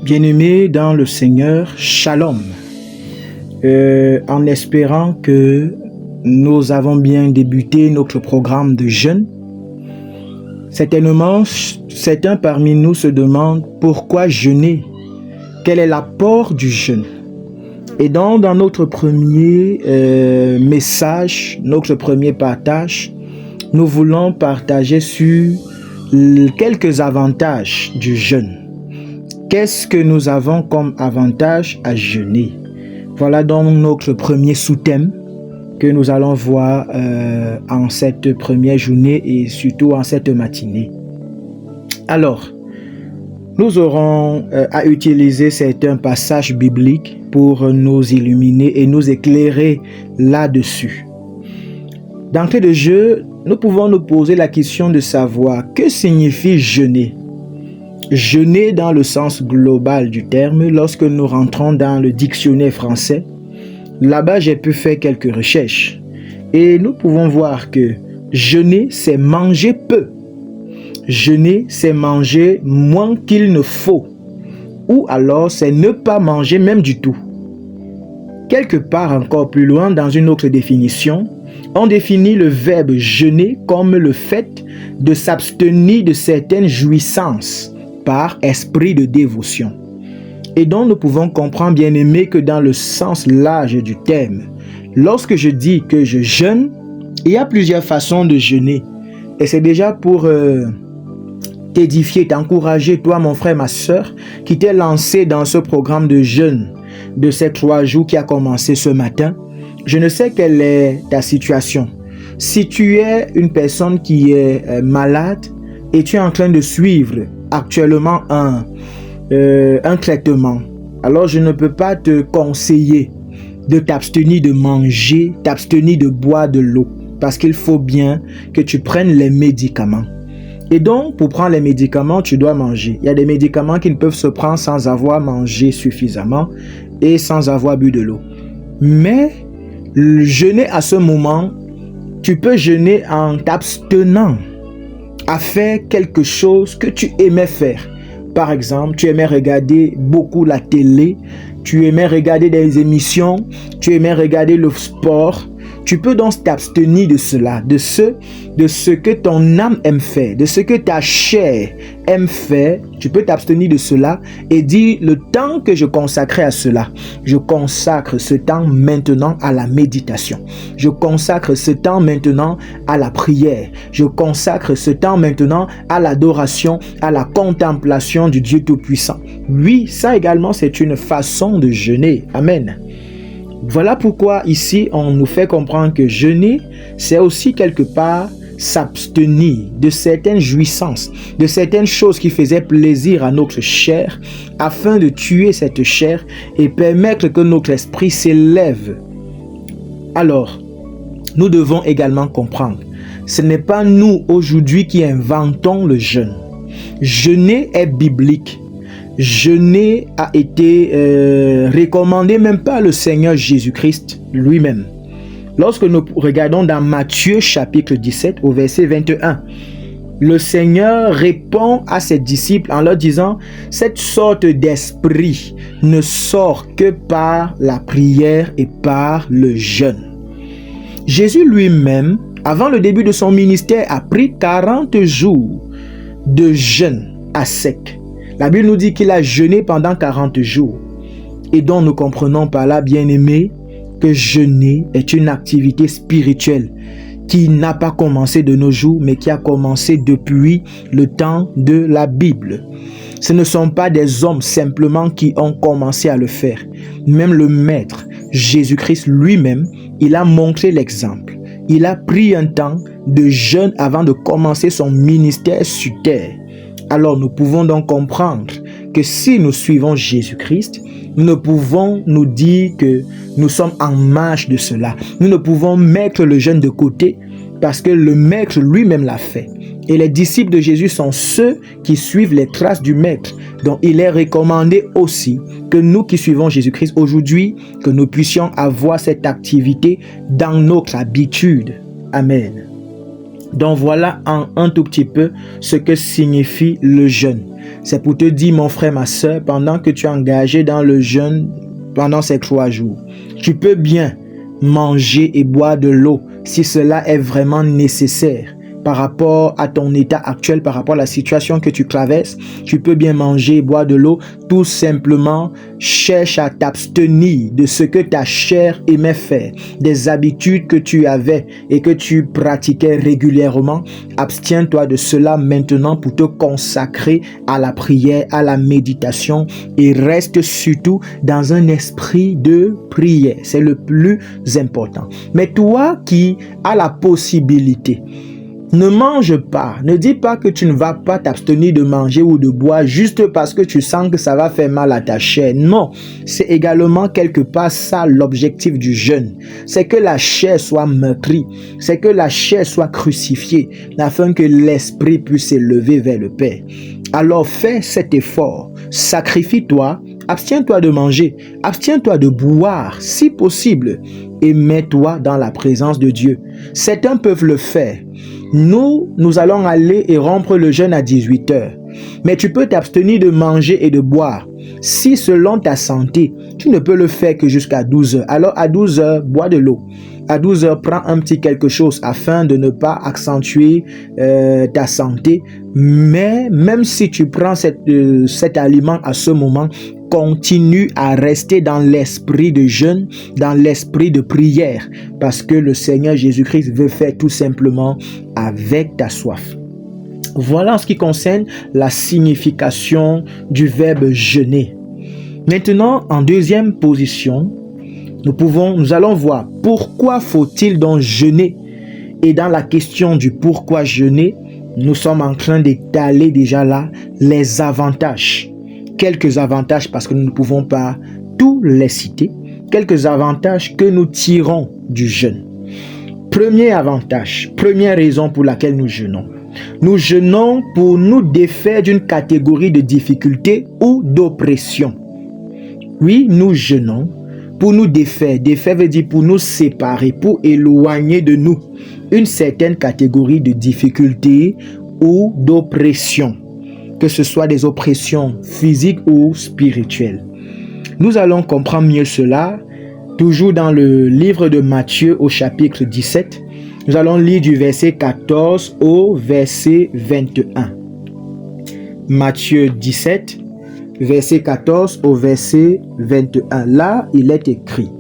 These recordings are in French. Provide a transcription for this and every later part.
Bien-aimés dans le Seigneur, Shalom. En espérant que nous avons bien débuté notre programme de jeûne, certainement, certains parmi nous se demandent pourquoi jeûner? Quel est l'apport du jeûne? Et donc, dans notre premier message, notre premier partage, nous voulons partager sur quelques avantages du jeûne. Qu'est-ce que nous avons comme avantage à jeûner? Voilà donc notre premier sous-thème que nous allons voir en cette première journée et surtout en cette matinée. Alors, nous aurons à utiliser certains passages bibliques pour nous illuminer et nous éclairer là-dessus. D'entrée de jeu, nous pouvons nous poser la question de savoir que signifie jeûner. Jeûner dans le sens global du terme, lorsque nous rentrons dans le dictionnaire français, là-bas j'ai pu faire quelques recherches et nous pouvons voir que jeûner c'est manger peu, jeûner c'est manger moins qu'il ne faut, ou alors c'est ne pas manger même du tout. Quelque part encore plus loin dans une autre définition, on définit le verbe jeûner comme le fait de s'abstenir de certaines jouissances par esprit de dévotion. Et donc nous pouvons comprendre, bien aimé, que dans le sens large du terme, lorsque je dis que je jeûne, il y a plusieurs façons de jeûner. Et c'est déjà pour t'édifier, t'encourager, toi mon frère, ma soeur, qui t'est lancé dans ce programme de jeûne de ces 3 jours qui a commencé ce matin. Je ne sais quelle est ta situation. Si tu es une personne qui est malade et tu es en train de suivre actuellement un traitement, alors je ne peux pas te conseiller de t'abstenir de manger, t'abstenir de boire de l'eau, parce qu'il faut bien que tu prennes les médicaments. Et donc, pour prendre les médicaments, tu dois manger. Il y a des médicaments qui ne peuvent se prendre sans avoir mangé suffisamment et sans avoir bu de l'eau. Mais jeûner à ce moment, tu peux jeûner en t'abstenant à faire quelque chose que tu aimais faire. Par exemple, tu aimais regarder beaucoup la télé, tu aimais regarder des émissions, tu aimais regarder le sport. Tu peux donc t'abstenir de cela, de ce que ton âme aime faire, de ce que ta chair aime faire. Tu peux t'abstenir de cela et dire le temps que je consacrais à cela, je consacre ce temps maintenant à la méditation. Je consacre ce temps maintenant à la prière. Je consacre ce temps maintenant à l'adoration, à la contemplation du Dieu Tout-Puissant. Oui, ça également c'est une façon de jeûner. Amen. Voilà pourquoi ici on nous fait comprendre que jeûner, c'est aussi quelque part s'abstenir de certaines jouissances, de certaines choses qui faisaient plaisir à notre chair, afin de tuer cette chair et permettre que notre esprit s'élève. Alors, nous devons également comprendre, ce n'est pas nous aujourd'hui qui inventons le jeûne. Jeûner est biblique. Jeûner a été recommandé même par le Seigneur Jésus-Christ lui-même. Lorsque nous regardons dans Matthieu chapitre 17 au verset 21, le Seigneur répond à ses disciples en leur disant « Cette sorte d'esprit ne sort que par la prière et par le jeûne. » Jésus lui-même, avant le début de son ministère, a pris 40 jours de jeûne à sec. La Bible nous dit qu'il a jeûné pendant 40 jours. Et donc nous comprenons par là, bien-aimés, que jeûner est une activité spirituelle qui n'a pas commencé de nos jours, mais qui a commencé depuis le temps de la Bible. Ce ne sont pas des hommes simplement qui ont commencé à le faire. Même le Maître, Jésus-Christ lui-même, il a montré l'exemple. Il a pris un temps de jeûne avant de commencer son ministère sur terre. Alors nous pouvons donc comprendre que si nous suivons Jésus-Christ, nous ne pouvons nous dire que nous sommes en marge de cela. Nous ne pouvons mettre le jeûne de côté parce que le Maître lui-même l'a fait. Et les disciples de Jésus sont ceux qui suivent les traces du Maître. Donc il est recommandé aussi que nous qui suivons Jésus-Christ aujourd'hui, que nous puissions avoir cette activité dans notre habitude. Amen. Donc voilà un tout petit peu ce que signifie le jeûne. C'est pour te dire, mon frère, ma soeur, pendant que tu es engagé dans le jeûne pendant ces 3 jours, tu peux bien manger et boire de l'eau si cela est vraiment nécessaire. Par rapport à ton état actuel, par rapport à la situation que tu traverses, tu peux bien manger et boire de l'eau. Tout simplement, cherche à t'abstenir de ce que ta chair aimait faire, des habitudes que tu avais et que tu pratiquais régulièrement. Abstiens-toi de cela maintenant pour te consacrer à la prière, à la méditation et reste surtout dans un esprit de prière. C'est le plus important. Mais toi qui as la possibilité, ne mange pas, ne dis pas que tu ne vas pas t'abstenir de manger ou de boire juste parce que tu sens que ça va faire mal à ta chair. Non, c'est également quelque part ça l'objectif du jeûne. C'est que la chair soit meurtrie, c'est que la chair soit crucifiée, afin que l'esprit puisse s'élever vers le Père. Alors fais cet effort, sacrifie-toi, abstiens-toi de manger, abstiens-toi de boire si possible et mets-toi dans la présence de Dieu. Certains peuvent le faire. Nous allons aller et rompre le jeûne à 18h. Mais tu peux t'abstenir de manger et de boire. Si selon ta santé, tu ne peux le faire que jusqu'à 12h. Alors à 12h, bois de l'eau. À 12h, prends un petit quelque chose afin de ne pas accentuer ta santé. Mais même si tu prends cet aliment à ce moment, continue à rester dans l'esprit de jeûne, dans l'esprit de prière, parce que le Seigneur Jésus-Christ veut faire tout simplement avec ta soif. Voilà en ce qui concerne la signification du verbe jeûner. Maintenant, en deuxième position, nous allons voir pourquoi faut-il donc jeûner. Et dans la question du pourquoi jeûner, nous sommes en train d'étaler déjà là les avantages. Quelques avantages, parce que nous ne pouvons pas tous les citer, quelques avantages que nous tirons du jeûne. Premier avantage, première raison pour laquelle nous jeûnons. Nous jeûnons pour nous défaire d'une catégorie de difficultés ou d'oppression. Oui, nous jeûnons pour nous défaire. Défaire veut dire pour nous séparer, pour éloigner de nous une certaine catégorie de difficultés ou d'oppression, que ce soit des oppressions physiques ou spirituelles. Nous allons comprendre mieux cela, toujours dans le livre de Matthieu au chapitre 17. Nous allons lire du verset 14 au verset 21. Matthieu 17, verset 14 au verset 21. Là, il est écrit: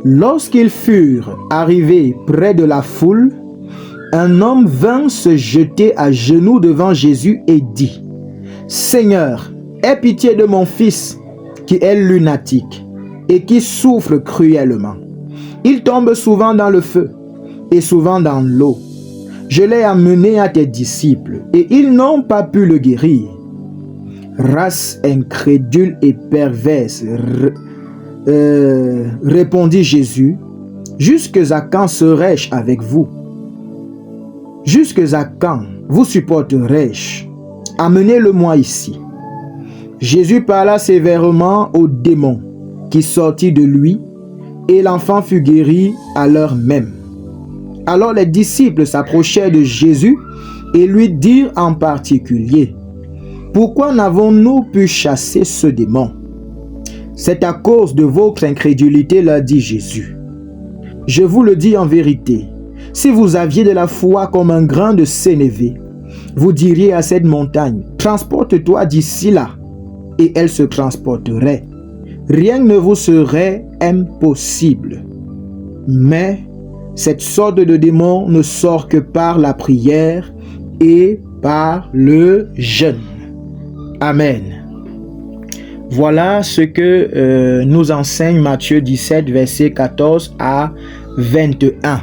Lorsqu'ils furent arrivés près de la foule, un homme vint se jeter à genoux devant Jésus et dit: Seigneur, aie pitié de mon fils qui est lunatique et qui souffre cruellement. Il tombe souvent dans le feu et souvent dans l'eau. Je l'ai amené à tes disciples et ils n'ont pas pu le guérir. Race incrédule et perverse, répondit Jésus, jusque à quand serai-je avec vous? Jusque à quand vous supporterai-je? Amenez-le-moi ici. Jésus parla sévèrement au démon qui sortit de lui, et l'enfant fut guéri à l'heure même. Alors les disciples s'approchèrent de Jésus et lui dirent en particulier: Pourquoi n'avons-nous pu chasser ce démon? C'est à cause de votre incrédulité, leur dit Jésus. Je vous le dis en vérité, si vous aviez de la foi comme un grain de sénévé, vous diriez à cette montagne: transporte-toi d'ici là, et elle se transporterait. Rien ne vous serait impossible. Mais cette sorte de démon ne sort que par la prière et par le jeûne. Amen. Voilà ce que nous enseigne Matthieu 17, verset 14 à 21.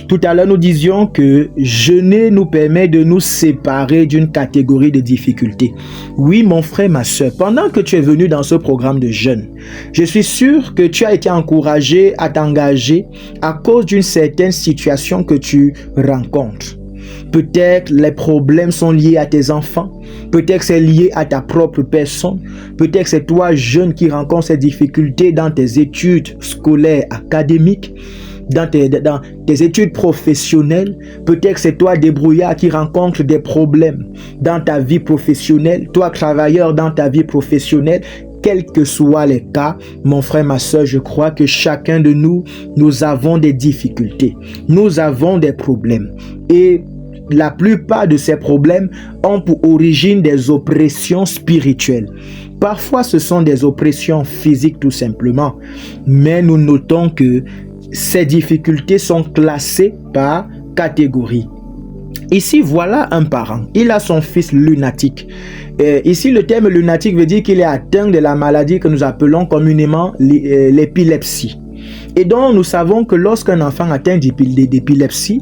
Tout à l'heure, nous disions que jeûner nous permet de nous séparer d'une catégorie de difficultés. Oui, mon frère, ma soeur, pendant que tu es venu dans ce programme de jeûne, je suis sûr que tu as été encouragé à t'engager à cause d'une certaine situation que tu rencontres. Peut-être les problèmes sont liés à tes enfants, peut-être c'est lié à ta propre personne, peut-être c'est toi jeune qui rencontre ces difficultés dans tes études scolaires, académiques. dans tes études professionnelles. Peut-être c'est toi, débrouillard, qui rencontre des problèmes dans ta vie professionnelle. Toi, travailleur, dans ta vie professionnelle. Quels que soient les cas, mon frère, ma soeur, je crois que chacun de nous, nous avons des difficultés. Nous avons des problèmes. Et la plupart de ces problèmes ont pour origine des oppressions spirituelles. Parfois, ce sont des oppressions physiques tout simplement. Mais nous notons que ces difficultés sont classées par catégorie. Ici, voilà un parent. Il a son fils lunatique. Ici, le terme lunatique veut dire qu'il est atteint de la maladie que nous appelons communément l'épilepsie. Et donc, nous savons que lorsqu'un enfant atteint d'épilepsie,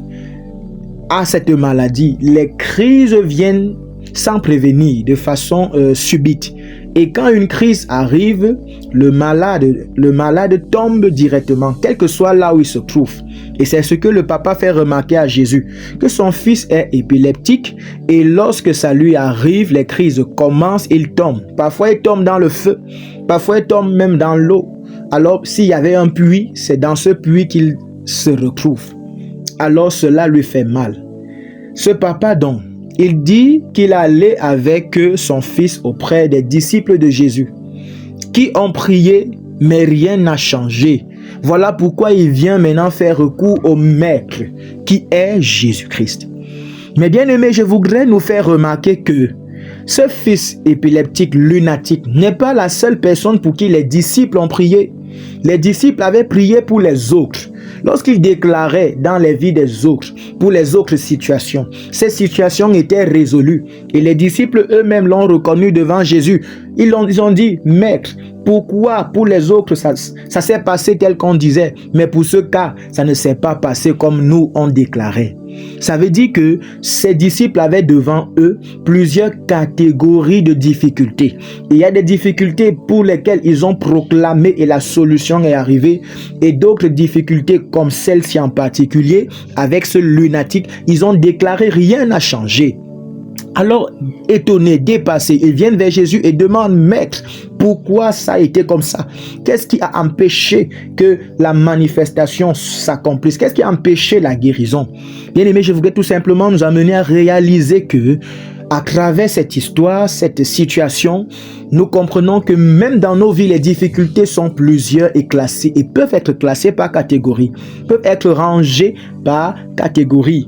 a cette maladie, les crises viennent sans prévenir, de façon subite. Et quand une crise arrive, le malade tombe directement, quel que soit là où il se trouve. Et c'est ce que le papa fait remarquer à Jésus, que son fils est épileptique et lorsque ça lui arrive, les crises commencent, il tombe. Parfois il tombe dans le feu, parfois il tombe même dans l'eau. Alors s'il y avait un puits, c'est dans ce puits qu'il se retrouve. Alors cela lui fait mal. Ce papa donc, il dit qu'il allait avec son fils auprès des disciples de Jésus, qui ont prié, mais rien n'a changé. Voilà pourquoi il vient maintenant faire recours au Maître, qui est Jésus-Christ. Mais bien aimé, je voudrais nous faire remarquer que ce fils épileptique lunatique n'est pas la seule personne pour qui les disciples ont prié. Les disciples avaient prié pour les autres. Lorsqu'ils déclaraient dans les vies des autres, pour les autres situations, ces situations étaient résolues. Et les disciples eux-mêmes l'ont reconnu devant Jésus. Ils ont dit, Maître, pourquoi pour les autres ça s'est passé tel qu'on disait, mais pour ce cas, ça ne s'est pas passé comme nous on déclarait. Ça veut dire que ces disciples avaient devant eux plusieurs catégories de difficultés. Il y a des difficultés pour lesquelles ils ont proclamé et la solution est arrivée, et d'autres difficultés comme celle-ci en particulier, avec ce lunatique, ils ont déclaré rien n'a changé. Alors, étonnés, dépassés, ils viennent vers Jésus et demandent, Maître, pourquoi ça a été comme ça? Qu'est-ce qui a empêché que la manifestation s'accomplisse? Qu'est-ce qui a empêché la guérison? Bien aimé, je voudrais tout simplement nous amener à réaliser que, à travers cette histoire, cette situation, nous comprenons que même dans nos vies, les difficultés sont plusieurs et classées, et peuvent être classées par catégorie, peuvent être rangées par catégorie.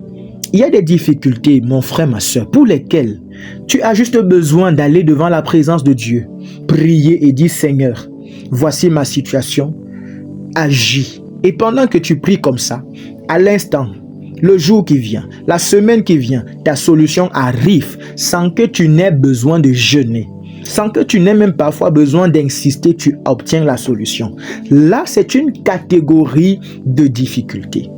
Il y a des difficultés, mon frère, ma soeur, pour lesquelles tu as juste besoin d'aller devant la présence de Dieu, prier et dire, Seigneur, voici ma situation, agis. Et pendant que tu pries comme ça, à l'instant, le jour qui vient, la semaine qui vient, ta solution arrive sans que tu n'aies besoin de jeûner. Sans que tu n'aies même parfois besoin d'insister, tu obtiens la solution. Là, c'est une catégorie de difficultés.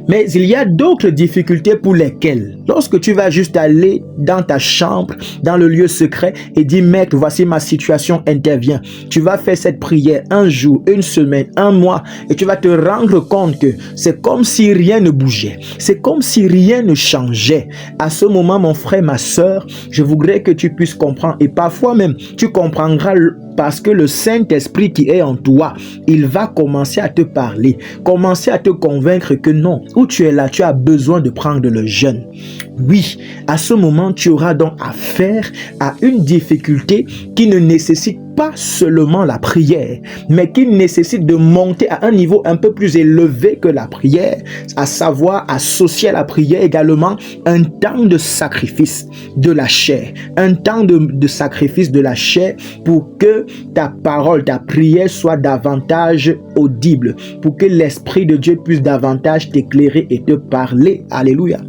Mais il y a d'autres difficultés pour lesquelles, lorsque tu vas juste aller dans ta chambre, dans le lieu secret et dire, Maître, voici ma situation, intervient. Tu vas faire cette prière un jour, une semaine, un mois et tu vas te rendre compte que c'est comme si rien ne bougeait. C'est comme si rien ne changeait. À ce moment, mon frère, ma soeur, je voudrais que tu puisses comprendre et parfois même, tu comprendras parce que le Saint-Esprit qui est en toi, il va commencer à te parler, commencer à te convaincre que non, où tu es là, tu as besoin de prendre le jeûne. Oui, à ce moment, tu auras donc affaire à une difficulté qui ne nécessite pas seulement la prière, mais qui nécessite de monter à un niveau un peu plus élevé que la prière, à savoir associer à la prière également un temps de sacrifice de la chair, un temps de sacrifice de la chair pour que ta parole, ta prière soit davantage audible, pour que l'Esprit de Dieu puisse davantage t'éclairer et te parler. Alléluia.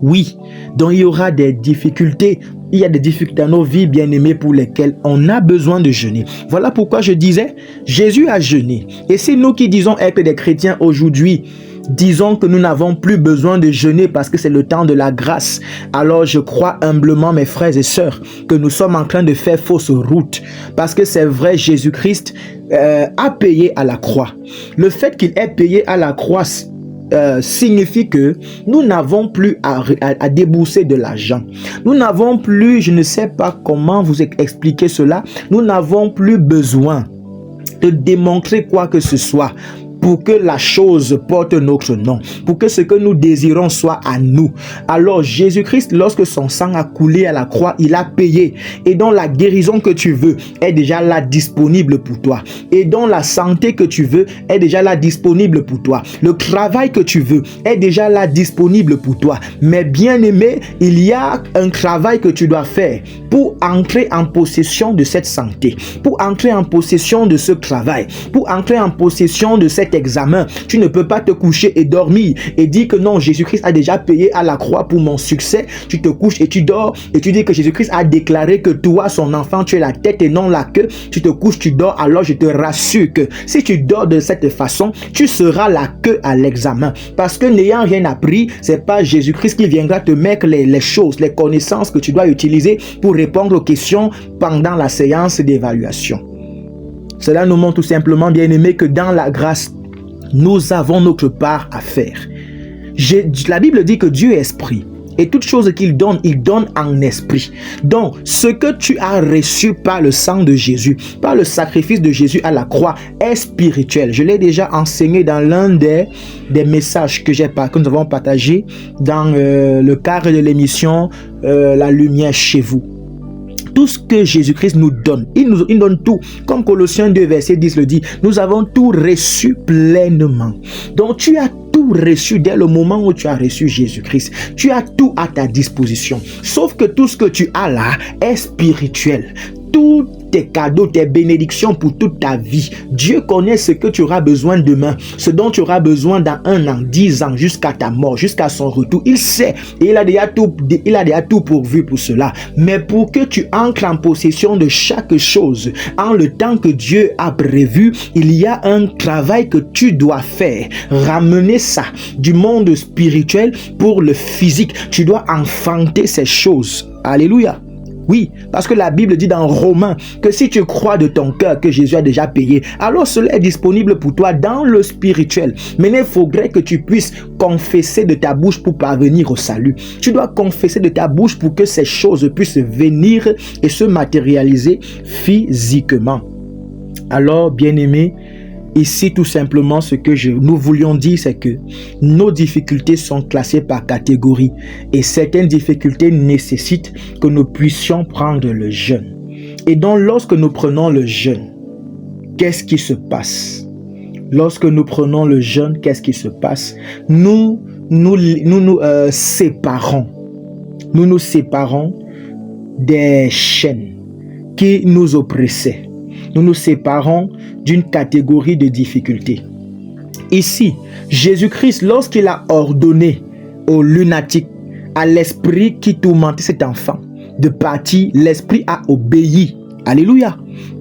Oui, donc il y aura des difficultés. Il y a des difficultés dans nos vies, bien-aimées, pour lesquelles on a besoin de jeûner. Voilà pourquoi je disais, Jésus a jeûné. Et c'est nous qui disons être des chrétiens aujourd'hui, disons que nous n'avons plus besoin de jeûner parce que c'est le temps de la grâce. Alors je crois humblement, mes frères et sœurs, que nous sommes en train de faire fausse route. Parce que c'est vrai, Jésus-Christ a payé à la croix. Le fait qu'il ait payé à la croix signifie que nous n'avons plus à débourser de l'argent. Nous n'avons plus, je ne sais pas comment vous expliquer cela, nous n'avons plus besoin de démontrer quoi que ce soit pour que la chose porte notre nom, pour que ce que nous désirons soit à nous. Alors Jésus-Christ, lorsque son sang a coulé à la croix, il a payé. Et donc la guérison que tu veux est déjà là disponible pour toi. Et donc la santé que tu veux est déjà là disponible pour toi. Le travail que tu veux est déjà là disponible pour toi. Mais bien aimé, il y a un travail que tu dois faire pour entrer en possession de cette santé, pour entrer en possession de ce travail, pour entrer en possession de cet examen. Tu ne peux pas te coucher et dormir et dire que non, Jésus-Christ a déjà payé à la croix pour mon succès. Tu te couches et tu dors et tu dis que Jésus-Christ a déclaré que toi, son enfant, tu es la tête et non la queue. Tu te couches, tu dors. Alors je te rassure que si tu dors de cette façon, tu seras la queue à l'examen. Parce que n'ayant rien appris, c'est pas Jésus-Christ qui viendra te mettre les choses, les connaissances que tu dois utiliser pour répondre aux questions pendant la séance d'évaluation. Cela nous montre tout simplement, bien aimé, que dans la grâce, nous avons notre part à faire. La Bible dit que Dieu est esprit. Et toute chose qu'il donne en esprit. Donc, ce que tu as reçu par le sang de Jésus, par le sacrifice de Jésus à la croix, est spirituel. Je l'ai déjà enseigné dans l'un des messages que nous avons partagé dans le cadre de l'émission La lumière chez vous. Tout ce que Jésus-Christ nous donne, il donne tout. Comme Colossiens 2, verset 10 le dit, nous avons tout reçu pleinement. Donc tu as tout reçu dès le moment où tu as reçu Jésus-Christ. Tu as tout à ta disposition. Sauf que tout ce que tu as là est spirituel. Tous tes cadeaux, tes bénédictions pour toute ta vie. Dieu connaît ce que tu auras besoin demain, ce dont tu auras besoin dans 1 an, 10 ans, jusqu'à ta mort, jusqu'à son retour. Il sait et il a déjà tout pourvu pour cela. Mais pour que tu entres en possession de chaque chose, en le temps que Dieu a prévu, il y a un travail que tu dois faire. Ramener ça du monde spirituel pour le physique. Tu dois enfanter ces choses. Alléluia. Oui, parce que la Bible dit dans Romains que si tu crois de ton cœur que Jésus a déjà payé, alors cela est disponible pour toi dans le spirituel. Mais il faudrait que tu puisses confesser de ta bouche pour parvenir au salut. Tu dois confesser de ta bouche pour que ces choses puissent venir et se matérialiser physiquement. Alors, bien-aimés, ici, tout simplement, ce que nous voulions dire, c'est que nos difficultés sont classées par catégorie et certaines difficultés nécessitent que nous puissions prendre le jeûne. Et donc, lorsque nous prenons le jeûne, qu'est-ce qui se passe? Lorsque nous prenons le jeûne, qu'est-ce qui se passe? Nous séparons. Nous nous séparons des chaînes qui nous oppressaient. Nous nous séparons d'une catégorie de difficultés. Ici, Jésus-Christ, lorsqu'il a ordonné aux lunatiques, à l'esprit qui tourmentait cet enfant, de partir, l'esprit a obéi. Alléluia.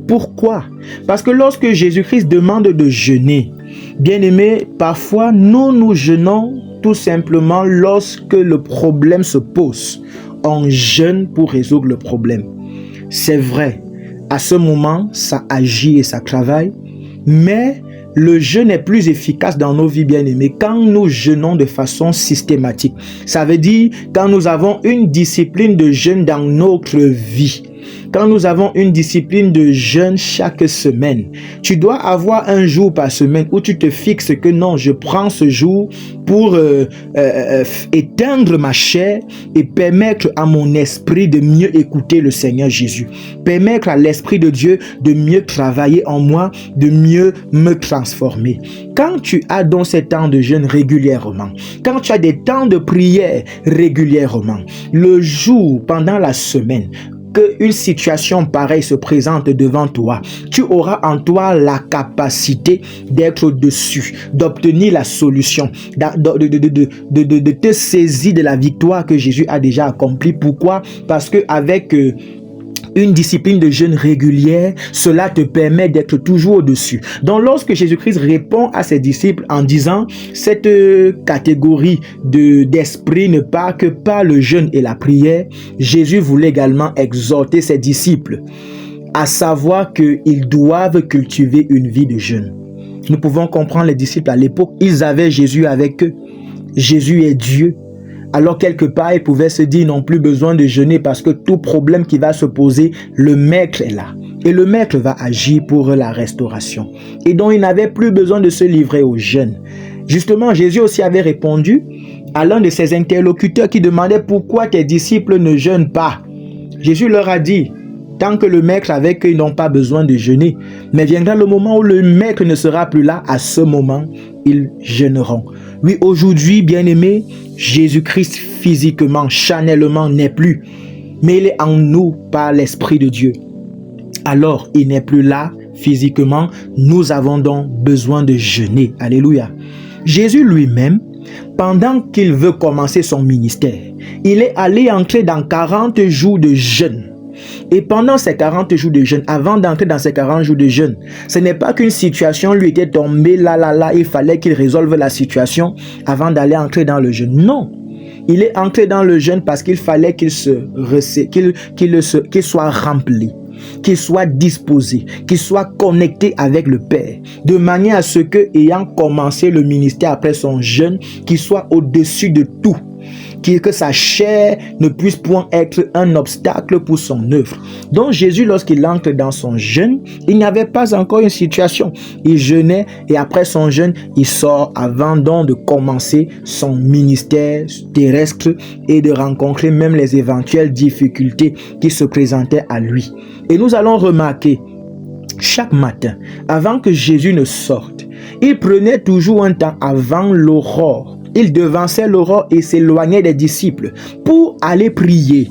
Pourquoi? Parce que lorsque Jésus-Christ demande de jeûner, bien-aimés, parfois nous jeûnons tout simplement lorsque le problème se pose. On jeûne pour résoudre le problème. C'est vrai. À ce moment, ça agit et ça travaille, mais le jeûne est plus efficace dans nos vies bien-aimées quand nous jeûnons de façon systématique. Ça veut dire quand nous avons une discipline de jeûne dans notre vie. Quand nous avons une discipline de jeûne chaque semaine, tu dois avoir un jour par semaine où tu te fixes que non, je prends ce jour pour éteindre ma chair et permettre à mon esprit de mieux écouter le Seigneur Jésus. Permettre à l'Esprit de Dieu de mieux travailler en moi, de mieux me transformer. Quand tu as donc ces temps de jeûne régulièrement, quand tu as des temps de prière régulièrement, le jour pendant la semaine, qu'une situation pareille se présente devant toi, tu auras en toi la capacité d'être dessus, d'obtenir la solution, de te saisir de la victoire que Jésus a déjà accomplie. Pourquoi? Parce qu'avec une discipline de jeûne régulière, cela te permet d'être toujours au-dessus. Donc lorsque Jésus-Christ répond à ses disciples en disant cette catégorie d'esprit ne part que par le jeûne et la prière, Jésus voulait également exhorter ses disciples à savoir qu'ils doivent cultiver une vie de jeûne. Nous pouvons comprendre les disciples à l'époque, ils avaient Jésus avec eux. Jésus est Dieu. Alors quelque part, ils pouvaient se dire, ils n'ont plus besoin de jeûner parce que tout problème qui va se poser, le maître est là. Et le maître va agir pour la restauration. Et donc, il n'avait plus besoin de se livrer au jeûne. Justement, Jésus aussi avait répondu à l'un de ses interlocuteurs qui demandait pourquoi tes disciples ne jeûnent pas. Jésus leur a dit, tant que le maître avec eux, ils n'ont pas besoin de jeûner. Mais viendra le moment où le maître ne sera plus là. À ce moment, ils jeûneront. Oui, aujourd'hui, bien-aimés, Jésus-Christ physiquement, charnellement n'est plus. Mais il est en nous par l'Esprit de Dieu. Alors, il n'est plus là physiquement. Nous avons donc besoin de jeûner. Alléluia. Jésus lui-même, pendant qu'il veut commencer son ministère, il est allé entrer dans 40 jours de jeûne. Et pendant ces 40 jours de jeûne, avant d'entrer dans ces 40 jours de jeûne, ce n'est pas qu'une situation lui était tombée là, il fallait qu'il résolve la situation avant d'aller entrer dans le jeûne. Non, il est entré dans le jeûne parce qu'il fallait qu'il soit rempli, qu'il soit disposé, qu'il soit connecté avec le Père, de manière à ce que, ayant commencé le ministère après son jeûne, qu'il soit au-dessus de tout, que sa chair ne puisse point être un obstacle pour son œuvre. Donc Jésus, lorsqu'il entre dans son jeûne, il n'y avait pas encore une situation. Il jeûnait et après son jeûne, il sort avant donc de commencer son ministère terrestre et de rencontrer même les éventuelles difficultés qui se présentaient à lui. Et nous allons remarquer, chaque matin, avant que Jésus ne sorte, il prenait toujours un temps avant l'aurore. Il devançait l'aurore et s'éloignait des disciples pour aller prier.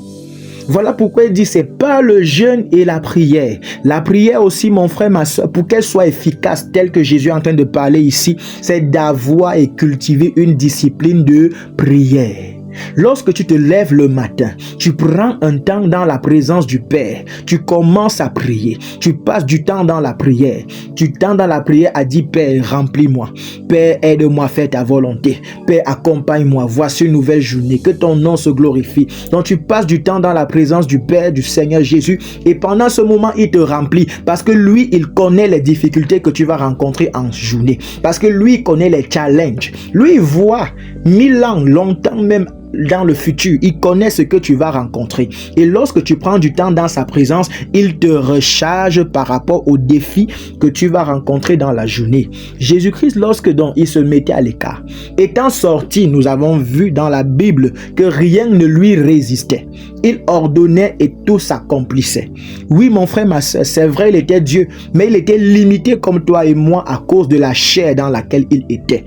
Voilà pourquoi il dit, c'est pas le jeûne et la prière. La prière aussi, mon frère, ma soeur, pour qu'elle soit efficace, telle que Jésus est en train de parler ici, c'est d'avoir et cultiver une discipline de prière. Lorsque tu te lèves le matin, tu prends un temps dans la présence du Père, tu commences à prier, tu passes du temps dans la prière, tu tends dans la prière à dire, Père, remplis-moi, Père, aide-moi à faire ta volonté, Père, accompagne-moi, voici une nouvelle journée, que ton nom se glorifie. Donc tu passes du temps dans la présence du Père, du Seigneur Jésus, et pendant ce moment, il te remplit, parce que lui, il connaît les difficultés que tu vas rencontrer en journée, parce que lui, il connaît les challenges, lui, il voit 1000 ans, longtemps même, dans le futur, il connaît ce que tu vas rencontrer. Et lorsque tu prends du temps dans sa présence, il te recharge par rapport aux défis que tu vas rencontrer dans la journée. Jésus-Christ, lorsque donc il se mettait à l'écart, étant sorti, nous avons vu dans la Bible que rien ne lui résistait. Il ordonnait et tout s'accomplissait. Oui, mon frère, ma soeur, c'est vrai, il était Dieu, mais il était limité comme toi et moi à cause de la chair dans laquelle il était.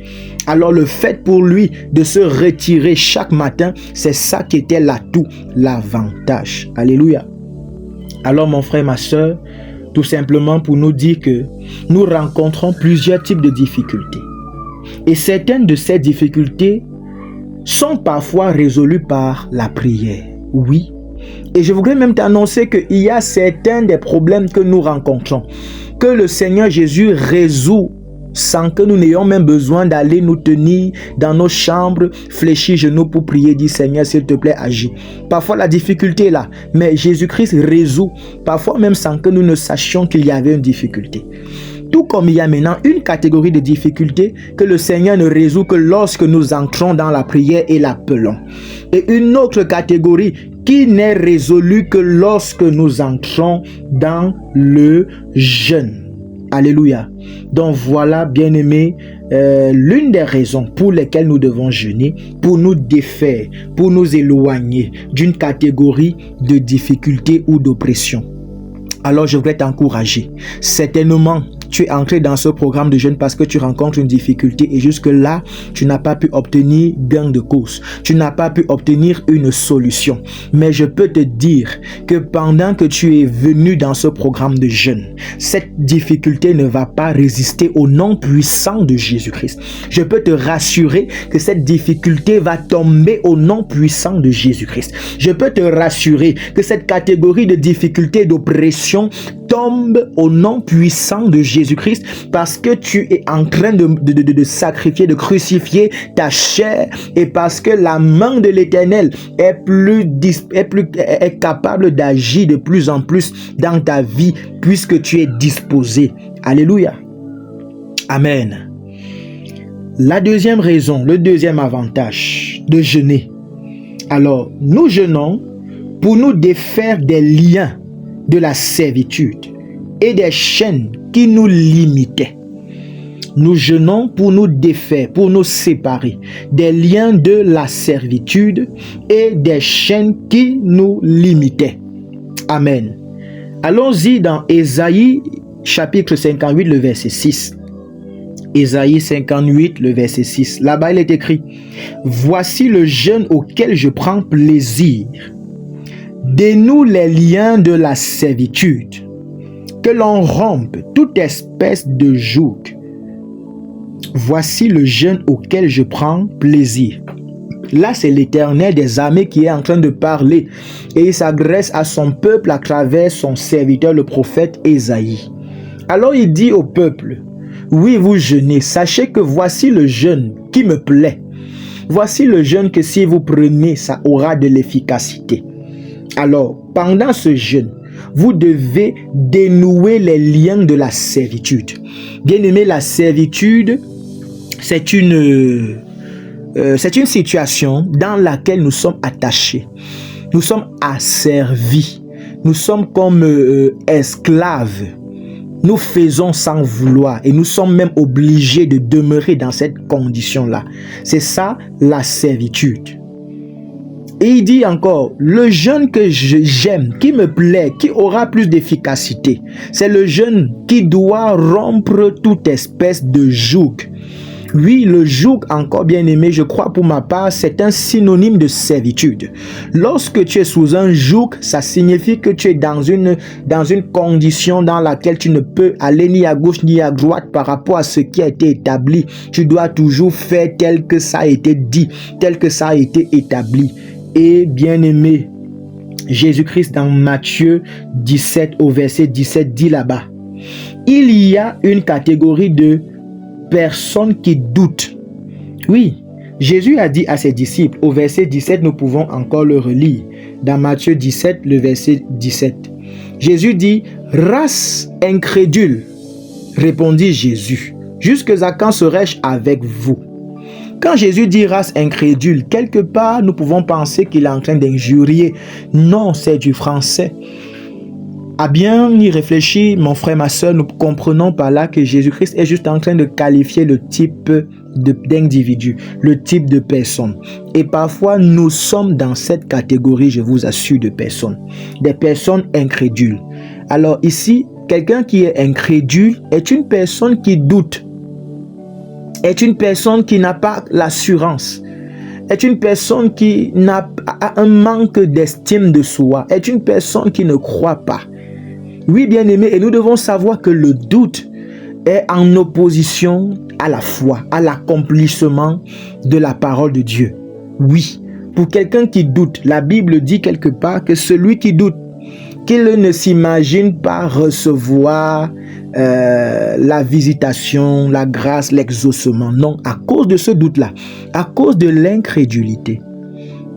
Alors le fait pour lui de se retirer chaque matin, c'est ça qui était l'atout, l'avantage. Alléluia. Alors mon frère, ma soeur, tout simplement pour nous dire que nous rencontrons plusieurs types de difficultés. Et certaines de ces difficultés sont parfois résolues par la prière. Oui. Et je voudrais même t'annoncer qu'il y a certains des problèmes que nous rencontrons, que le Seigneur Jésus résout sans que nous n'ayons même besoin d'aller nous tenir dans nos chambres, fléchir genoux pour prier, dire Seigneur, s'il te plaît, agis. Parfois la difficulté est là, mais Jésus-Christ résout, parfois même sans que nous ne sachions qu'il y avait une difficulté. Tout comme il y a maintenant une catégorie de difficultés que le Seigneur ne résout que lorsque nous entrons dans la prière et l'appelons. Et une autre catégorie qui n'est résolue que lorsque nous entrons dans le jeûne. Alléluia. Donc voilà, bien-aimés, l'une des raisons pour lesquelles nous devons jeûner, pour nous défaire, pour nous éloigner d'une catégorie de difficulté ou d'oppression. Alors je voudrais t'encourager. Certainement, tu es entré dans ce programme de jeûne parce que tu rencontres une difficulté et jusque-là, tu n'as pas pu obtenir gain de cause. Tu n'as pas pu obtenir une solution. Mais je peux te dire que pendant que tu es venu dans ce programme de jeûne, cette difficulté ne va pas résister au nom puissant de Jésus-Christ. Je peux te rassurer que cette difficulté va tomber au nom puissant de Jésus-Christ. Je peux te rassurer que cette catégorie de difficulté, d'oppression tombe au nom puissant de Jésus-Christ parce que tu es en train de sacrifier, de crucifier ta chair et parce que la main de l'Éternel est capable d'agir de plus en plus dans ta vie puisque tu es disposé. Alléluia. Amen. La deuxième raison, le deuxième avantage de jeûner. Alors, nous jeûnons pour nous défaire des liens de la servitude et des chaînes qui nous limitaient. Nous jeûnons pour nous défaire, pour nous séparer des liens de la servitude et des chaînes qui nous limitaient. Amen. Allons-y dans Ésaïe chapitre 58, le verset 6. Ésaïe 58, le verset 6. Là-bas, il est écrit: « Voici le jeûne auquel je prends plaisir. Dénoue les liens de la servitude, que l'on rompe toute espèce de joug. Voici le jeûne auquel je prends plaisir. » Là, c'est l'Éternel des armées qui est en train de parler et il s'adresse à son peuple à travers son serviteur, le prophète Ésaïe. Alors il dit au peuple: oui, vous jeûnez, sachez que voici le jeûne qui me plaît. Voici le jeûne que si vous prenez, ça aura de l'efficacité. Alors, pendant ce jeûne, vous devez dénouer les liens de la servitude. Bien-aimé, la servitude, c'est une situation dans laquelle nous sommes attachés. Nous sommes asservis. Nous sommes comme esclaves. Nous faisons sans vouloir et nous sommes même obligés de demeurer dans cette condition-là. C'est ça la servitude. Et il dit encore, le jeûne que j'aime, qui me plaît, qui aura plus d'efficacité, c'est le jeûne qui doit rompre toute espèce de joug. Oui, le joug, encore bien aimé, je crois pour ma part, c'est un synonyme de servitude. Lorsque tu es sous un joug, ça signifie que tu es dans une condition dans laquelle tu ne peux aller ni à gauche ni à droite par rapport à ce qui a été établi. Tu dois toujours faire tel que ça a été dit, tel que ça a été établi. Et bien aimé, Jésus-Christ dans Matthieu 17 au verset 17 dit là-bas, il y a une catégorie de personnes qui doutent. Oui, Jésus a dit à ses disciples, au verset 17, nous pouvons encore le relire, dans Matthieu 17, le verset 17. Jésus dit, race incrédule, répondit Jésus, jusque à quand serai-je avec vous? Quand Jésus dit race incrédule, quelque part, nous pouvons penser qu'il est en train d'injurier. Non, c'est du français. À bien y réfléchir, mon frère, ma soeur, nous comprenons par là que Jésus-Christ est juste en train de qualifier le type d'individu, le type de personne. Et parfois, nous sommes dans cette catégorie, je vous assure, de personnes. Des personnes incrédules. Alors ici, quelqu'un qui est incrédule est une personne qui doute. Est une personne qui n'a pas l'assurance. Est une personne qui a un manque d'estime de soi. Est une personne qui ne croit pas. Oui, bien-aimé, et nous devons savoir que le doute est en opposition à la foi, à l'accomplissement de la parole de Dieu. Oui, pour quelqu'un qui doute, la Bible dit quelque part que celui qui doute, qu'il ne s'imagine pas recevoir la visitation, la grâce, l'exaucement. Non, à cause de ce doute-là, à cause de l'incrédulité.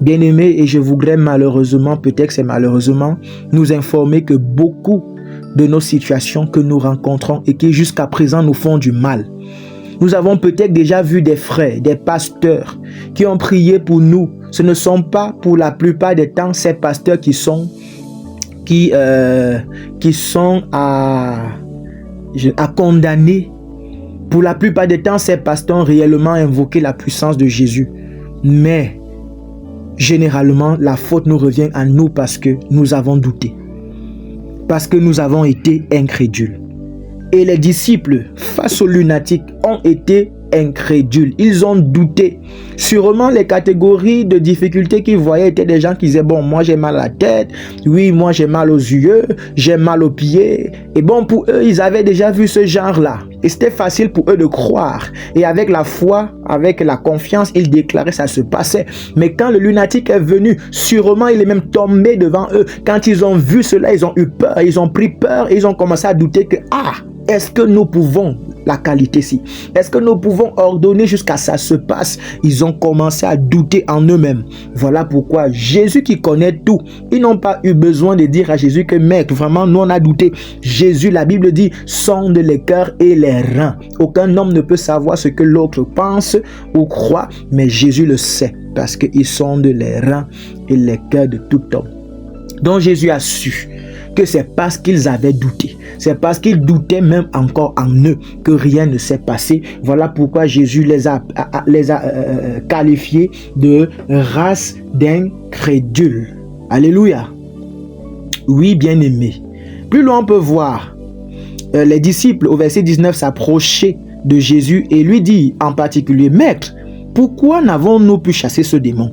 Bien-aimé, et je voudrais malheureusement, peut-être c'est malheureusement, nous informer que beaucoup de nos situations que nous rencontrons et qui jusqu'à présent nous font du mal. Nous avons peut-être déjà vu des frères, des pasteurs qui ont prié pour nous. Ce ne sont pas pour la plupart des temps ces pasteurs qui sont à condamner. Pour la plupart des temps, ces pasteurs ont réellement invoqué la puissance de Jésus. Mais généralement, la faute nous revient à nous parce que nous avons douté. Parce que nous avons été incrédules. Et les disciples, face aux lunatiques, ont été incrédules. Ils ont douté. Sûrement, les catégories de difficultés qu'ils voyaient étaient des gens qui disaient, bon, moi j'ai mal à la tête, oui, moi j'ai mal aux yeux, j'ai mal aux pieds. Et bon, pour eux, ils avaient déjà vu ce genre-là. Et c'était facile pour eux de croire. Et avec la foi, avec la confiance, ils déclaraient ça se passait. Mais quand le lunatique est venu, sûrement il est même tombé devant eux. Quand ils ont vu cela, ils ont eu peur, ils ont pris peur et ils ont commencé à douter que, est-ce que nous pouvons, la qualité-ci, est-ce que nous pouvons ordonner jusqu'à ça se passe? Ils ont commencé à douter en eux-mêmes. Voilà pourquoi Jésus qui connaît tout, ils n'ont pas eu besoin de dire à Jésus que mec, vraiment nous on a douté. Jésus, la Bible dit, sonde les cœurs et les reins. Aucun homme ne peut savoir ce que l'autre pense ou croit, mais Jésus le sait parce qu'il sonde les reins et les cœurs de tout homme. Donc Jésus a su que c'est parce qu'ils avaient douté. C'est parce qu'ils doutaient même encore en eux que rien ne s'est passé. Voilà pourquoi Jésus les a qualifiés de race d'incrédules. Alléluia. Oui, bien-aimés. Plus loin on peut voir les disciples au verset 19 s'approcher de Jésus et lui dire en particulier: Maître, pourquoi n'avons-nous pu chasser ce démon?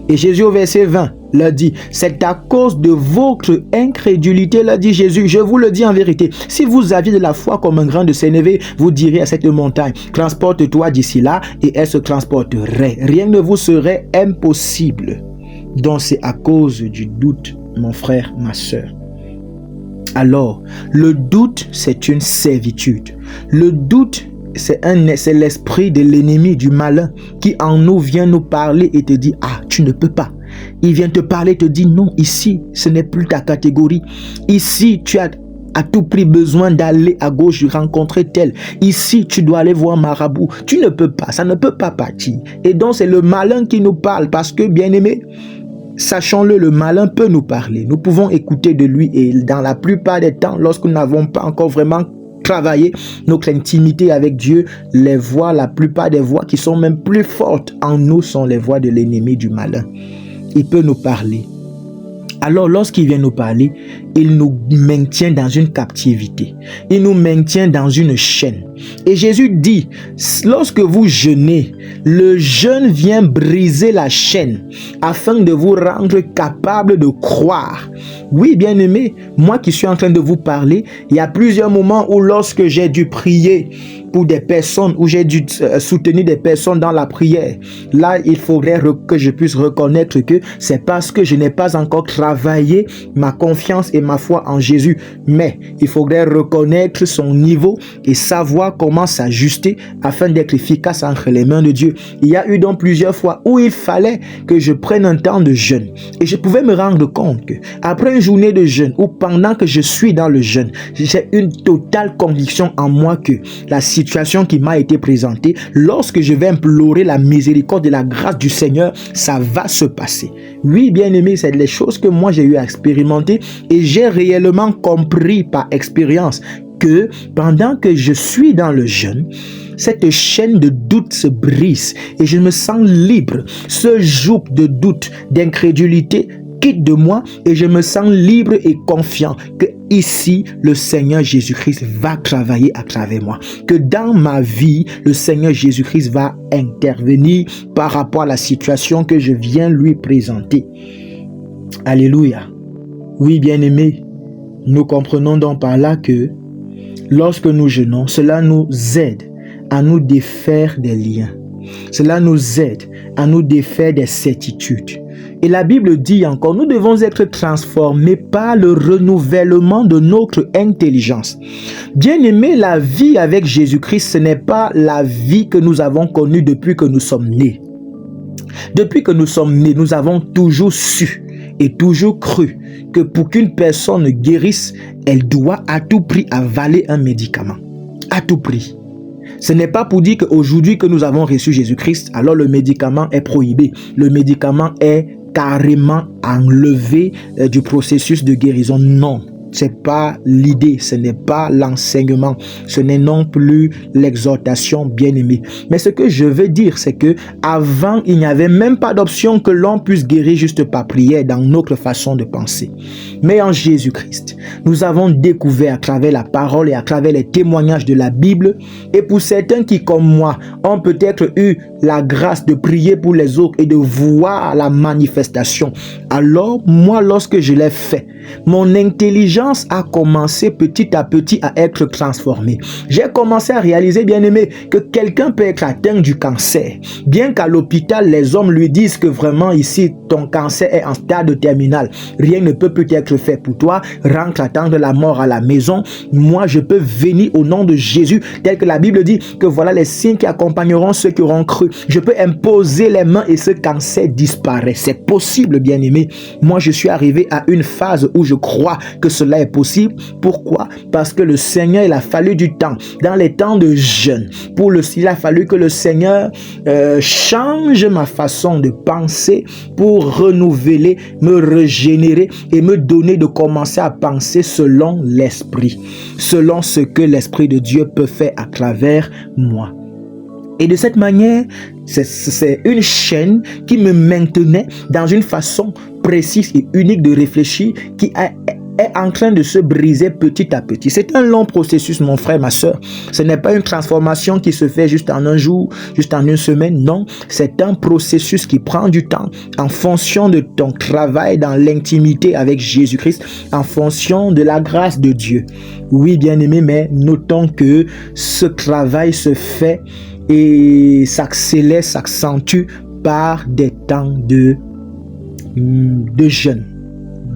Et Jésus au verset 20 leur dit: c'est à cause de votre incrédulité, leur dit Jésus. Je vous le dis en vérité, si vous aviez de la foi comme un grain de sénévé, vous diriez à cette montagne: transporte-toi d'ici là, et elle se transporterait. Rien ne vous serait impossible. Donc c'est à cause du doute, mon frère, ma soeur. Alors, le doute, c'est une servitude. Le doute, c'est l'esprit de l'ennemi, du malin, qui en nous vient nous parler et te dit: ah, tu ne peux pas. Il vient te parler, te dit: non, ici, ce n'est plus ta catégorie. Ici, tu as à tout prix besoin d'aller à gauche, rencontrer tel. Ici, tu dois aller voir marabout. Tu ne peux pas, ça ne peut pas partir. Et donc, c'est le malin qui nous parle parce que, bien aimé, sachons-le, le malin peut nous parler. Nous pouvons écouter de lui et dans la plupart des temps, lorsque nous n'avons pas encore vraiment travaillé notre intimité avec Dieu, les voix, la plupart des voix qui sont même plus fortes en nous sont les voix de l'ennemi, du malin. Il peut nous parler. Alors lorsqu'il vient nous parler, il nous maintient dans une captivité. Il nous maintient dans une chaîne. Et Jésus dit: lorsque vous jeûnez, le jeûne vient briser la chaîne afin de vous rendre capable de croire. Oui, bien-aimé, moi qui suis en train de vous parler, il y a plusieurs moments où lorsque j'ai dû prier pour des personnes, où j'ai dû soutenir des personnes dans la prière, là, il faudrait que je puisse reconnaître que c'est parce que je n'ai pas encore travaillé ma confiance et ma foi en Jésus. Mais il faudrait reconnaître son niveau et savoir comment s'ajuster afin d'être efficace entre les mains de Dieu. Il y a eu donc plusieurs fois où il fallait que je prenne un temps de jeûne. Et je pouvais me rendre compte que après une journée de jeûne ou pendant que je suis dans le jeûne, j'ai une totale conviction en moi que la situation qui m'a été présentée, lorsque je vais implorer la miséricorde et la grâce du Seigneur, ça va se passer. Oui, bien aimé, c'est les choses que moi j'ai eu à expérimenter et j'ai réellement compris par expérience que pendant que je suis dans le jeûne, cette chaîne de doute se brise et je me sens libre. Ce joug de doute, d'incrédulité quitte de moi et je me sens libre et confiant que ici, le Seigneur Jésus-Christ va travailler à travers moi. Que dans ma vie, le Seigneur Jésus-Christ va intervenir par rapport à la situation que je viens lui présenter. Alléluia. Oui, bien-aimés, nous comprenons donc par là que lorsque nous jeûnons, cela nous aide à nous défaire des liens. Cela nous aide à nous défaire des certitudes. Et la Bible dit encore, nous devons être transformés par le renouvellement de notre intelligence. Bien-aimés, la vie avec Jésus-Christ, ce n'est pas la vie que nous avons connue depuis que nous sommes nés. Depuis que nous sommes nés, nous avons toujours su et toujours cru que pour qu'une personne guérisse, elle doit à tout prix avaler un médicament. À tout prix. Ce n'est pas pour dire qu'aujourd'hui que nous avons reçu Jésus-Christ, alors le médicament est prohibé. Le médicament est carrément enlevé du processus de guérison. Non, ce n'est pas l'idée, ce n'est pas l'enseignement, ce n'est non plus l'exhortation, bien-aimée. Mais ce que je veux dire, c'est que avant, il n'y avait même pas d'option que l'on puisse guérir juste par prière dans notre façon de penser. Mais en Jésus-Christ, nous avons découvert à travers la parole et à travers les témoignages de la Bible, et pour certains qui, comme moi, ont peut-être eu la grâce de prier pour les autres et de voir la manifestation, alors moi, lorsque je l'ai fait, mon intelligence a commencé petit à petit à être transformée. J'ai commencé à réaliser, bien-aimé, que quelqu'un peut être atteint du cancer. Bien qu'à l'hôpital, les hommes lui disent que vraiment ici, ton cancer est en stade terminal. Rien ne peut être fait pour toi. Rentre attendre la mort à la maison. Moi, je peux venir au nom de Jésus, tel que la Bible dit que voilà les signes qui accompagneront ceux qui auront cru. Je peux imposer les mains et ce cancer disparaît. C'est possible, bien-aimé. Moi, je suis arrivé à une phase où je crois que cela cela est possible. Pourquoi? Parce que le Seigneur, il a fallu du temps. Dans les temps de jeûne, il a fallu que le Seigneur change ma façon de penser pour renouveler, me régénérer et me donner de commencer à penser selon l'Esprit, selon ce que l'Esprit de Dieu peut faire à travers moi. Et de cette manière, c'est une chaîne qui me maintenait dans une façon précise et unique de réfléchir qui est en train de se briser petit à petit. C'est un long processus, mon frère, ma soeur. Ce n'est pas une transformation qui se fait juste en un jour, juste en une semaine. Non, c'est un processus qui prend du temps en fonction de ton travail dans l'intimité avec Jésus-Christ, en fonction de la grâce de Dieu. Oui, bien-aimé, mais notons que ce travail se fait et s'accélère, s'accentue par des temps de jeûne,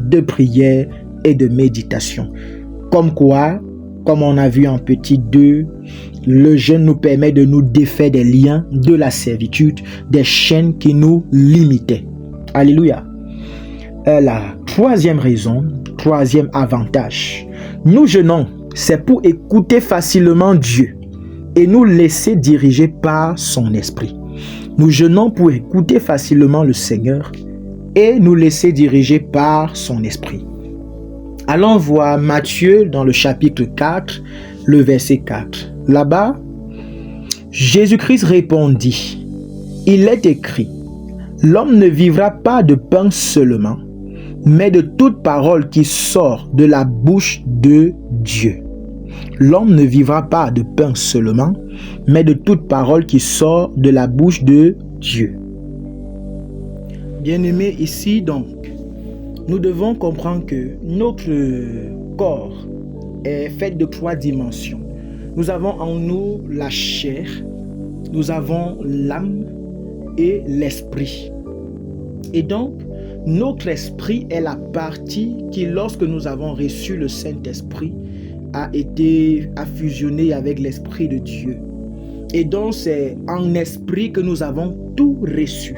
de prière et de méditation. Comme quoi, comme on a vu en petit 2, le jeûne nous permet de nous défaire des liens, de la servitude, des chaînes qui nous limitaient. Alléluia. La troisième raison, troisième avantage, nous jeûnons, c'est pour écouter facilement Dieu et nous laisser diriger par son esprit. Nous jeûnons pour écouter facilement le Seigneur et nous laisser diriger par son esprit. Allons voir Matthieu dans le chapitre 4, le verset 4. Là-bas, Jésus-Christ répondit, « Il est écrit, l'homme ne vivra pas de pain seulement, mais de toute parole qui sort de la bouche de Dieu. » L'homme ne vivra pas de pain seulement, mais de toute parole qui sort de la bouche de Dieu. Bien-aimés, ici donc, nous devons comprendre que notre corps est fait de 3 dimensions. Nous avons en nous la chair, nous avons l'âme et l'esprit. Et donc, notre esprit est la partie qui, lorsque nous avons reçu le Saint-Esprit, a fusionné avec l'Esprit de Dieu. Et donc, c'est en esprit que nous avons tout reçu.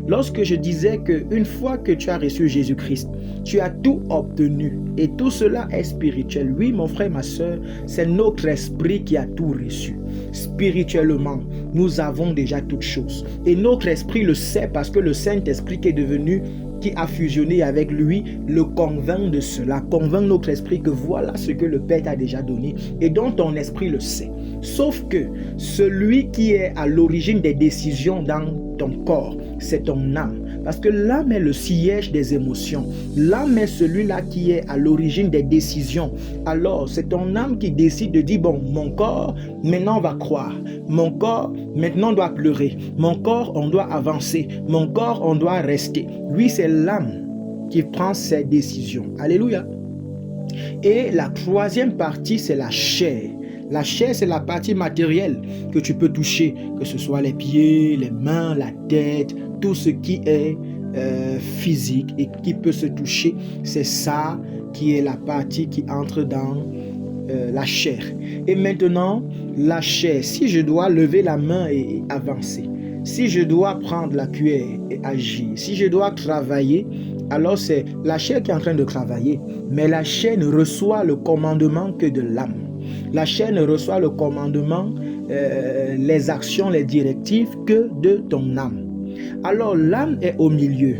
Lorsque je disais qu'une fois que tu as reçu Jésus-Christ, tu as tout obtenu. Et tout cela est spirituel. Oui, mon frère, ma soeur, c'est notre esprit qui a tout reçu. Spirituellement, nous avons déjà toutes choses. Et notre esprit le sait parce que le Saint-Esprit qui a fusionné avec lui, le convainc de cela, convainc notre esprit que voilà ce que le Père t'a déjà donné et dont ton esprit le sait. Sauf que celui qui est à l'origine des décisions dans ton corps, c'est ton âme. Parce que l'âme est le siège des émotions. L'âme est celui-là qui est à l'origine des décisions. Alors, c'est ton âme qui décide de dire, bon, mon corps, maintenant on va croire. Mon corps, maintenant on doit pleurer. Mon corps, on doit avancer. Mon corps, on doit rester. Oui, c'est l'âme qui prend ses décisions. Alléluia. Et la troisième partie, c'est la chair. La chair, c'est la partie matérielle que tu peux toucher, que ce soit les pieds, les mains, la tête, tout ce qui est physique et qui peut se toucher. C'est ça qui est la partie qui entre dans la chair. Et maintenant, la chair, si je dois lever la main et avancer, si je dois prendre la cuillère et agir, si je dois travailler, alors c'est la chair qui est en train de travailler. Mais la chair ne reçoit le commandement que de l'âme. La chair ne reçoit le commandement, les actions, les directives que de ton âme. Alors l'âme est au milieu.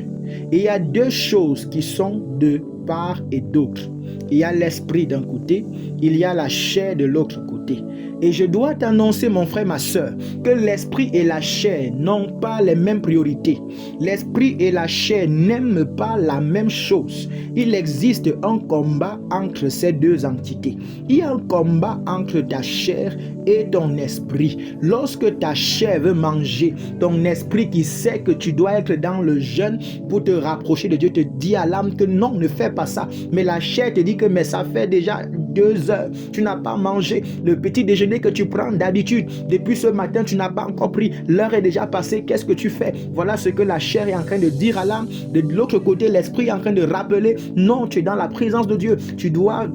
Et il y a 2 choses qui sont de part et d'autre. Il y a l'esprit d'un côté, il y a la chair de l'autre côté. Et je dois t'annoncer, mon frère, ma soeur, que l'esprit et la chair n'ont pas les mêmes priorités. L'esprit et la chair n'aiment pas la même chose. Il existe un combat entre ces 2 entités. Il y a un combat entre ta chair et ton esprit. Lorsque ta chair veut manger, ton esprit qui sait que tu dois être dans le jeûne pour te rapprocher de Dieu, te dit à l'âme que non, ne fais pas ça. Mais la chair te dit que mais ça fait déjà 2 heures. Tu n'as pas mangé le petit déjeuner que tu prends d'habitude. Depuis ce matin, tu n'as pas encore pris. L'heure est déjà passée. Qu'est-ce que tu fais? Voilà ce que la chair est en train de dire à l'âme. De l'autre côté, l'esprit est en train de rappeler. Non, tu es dans la présence de Dieu. Tu dois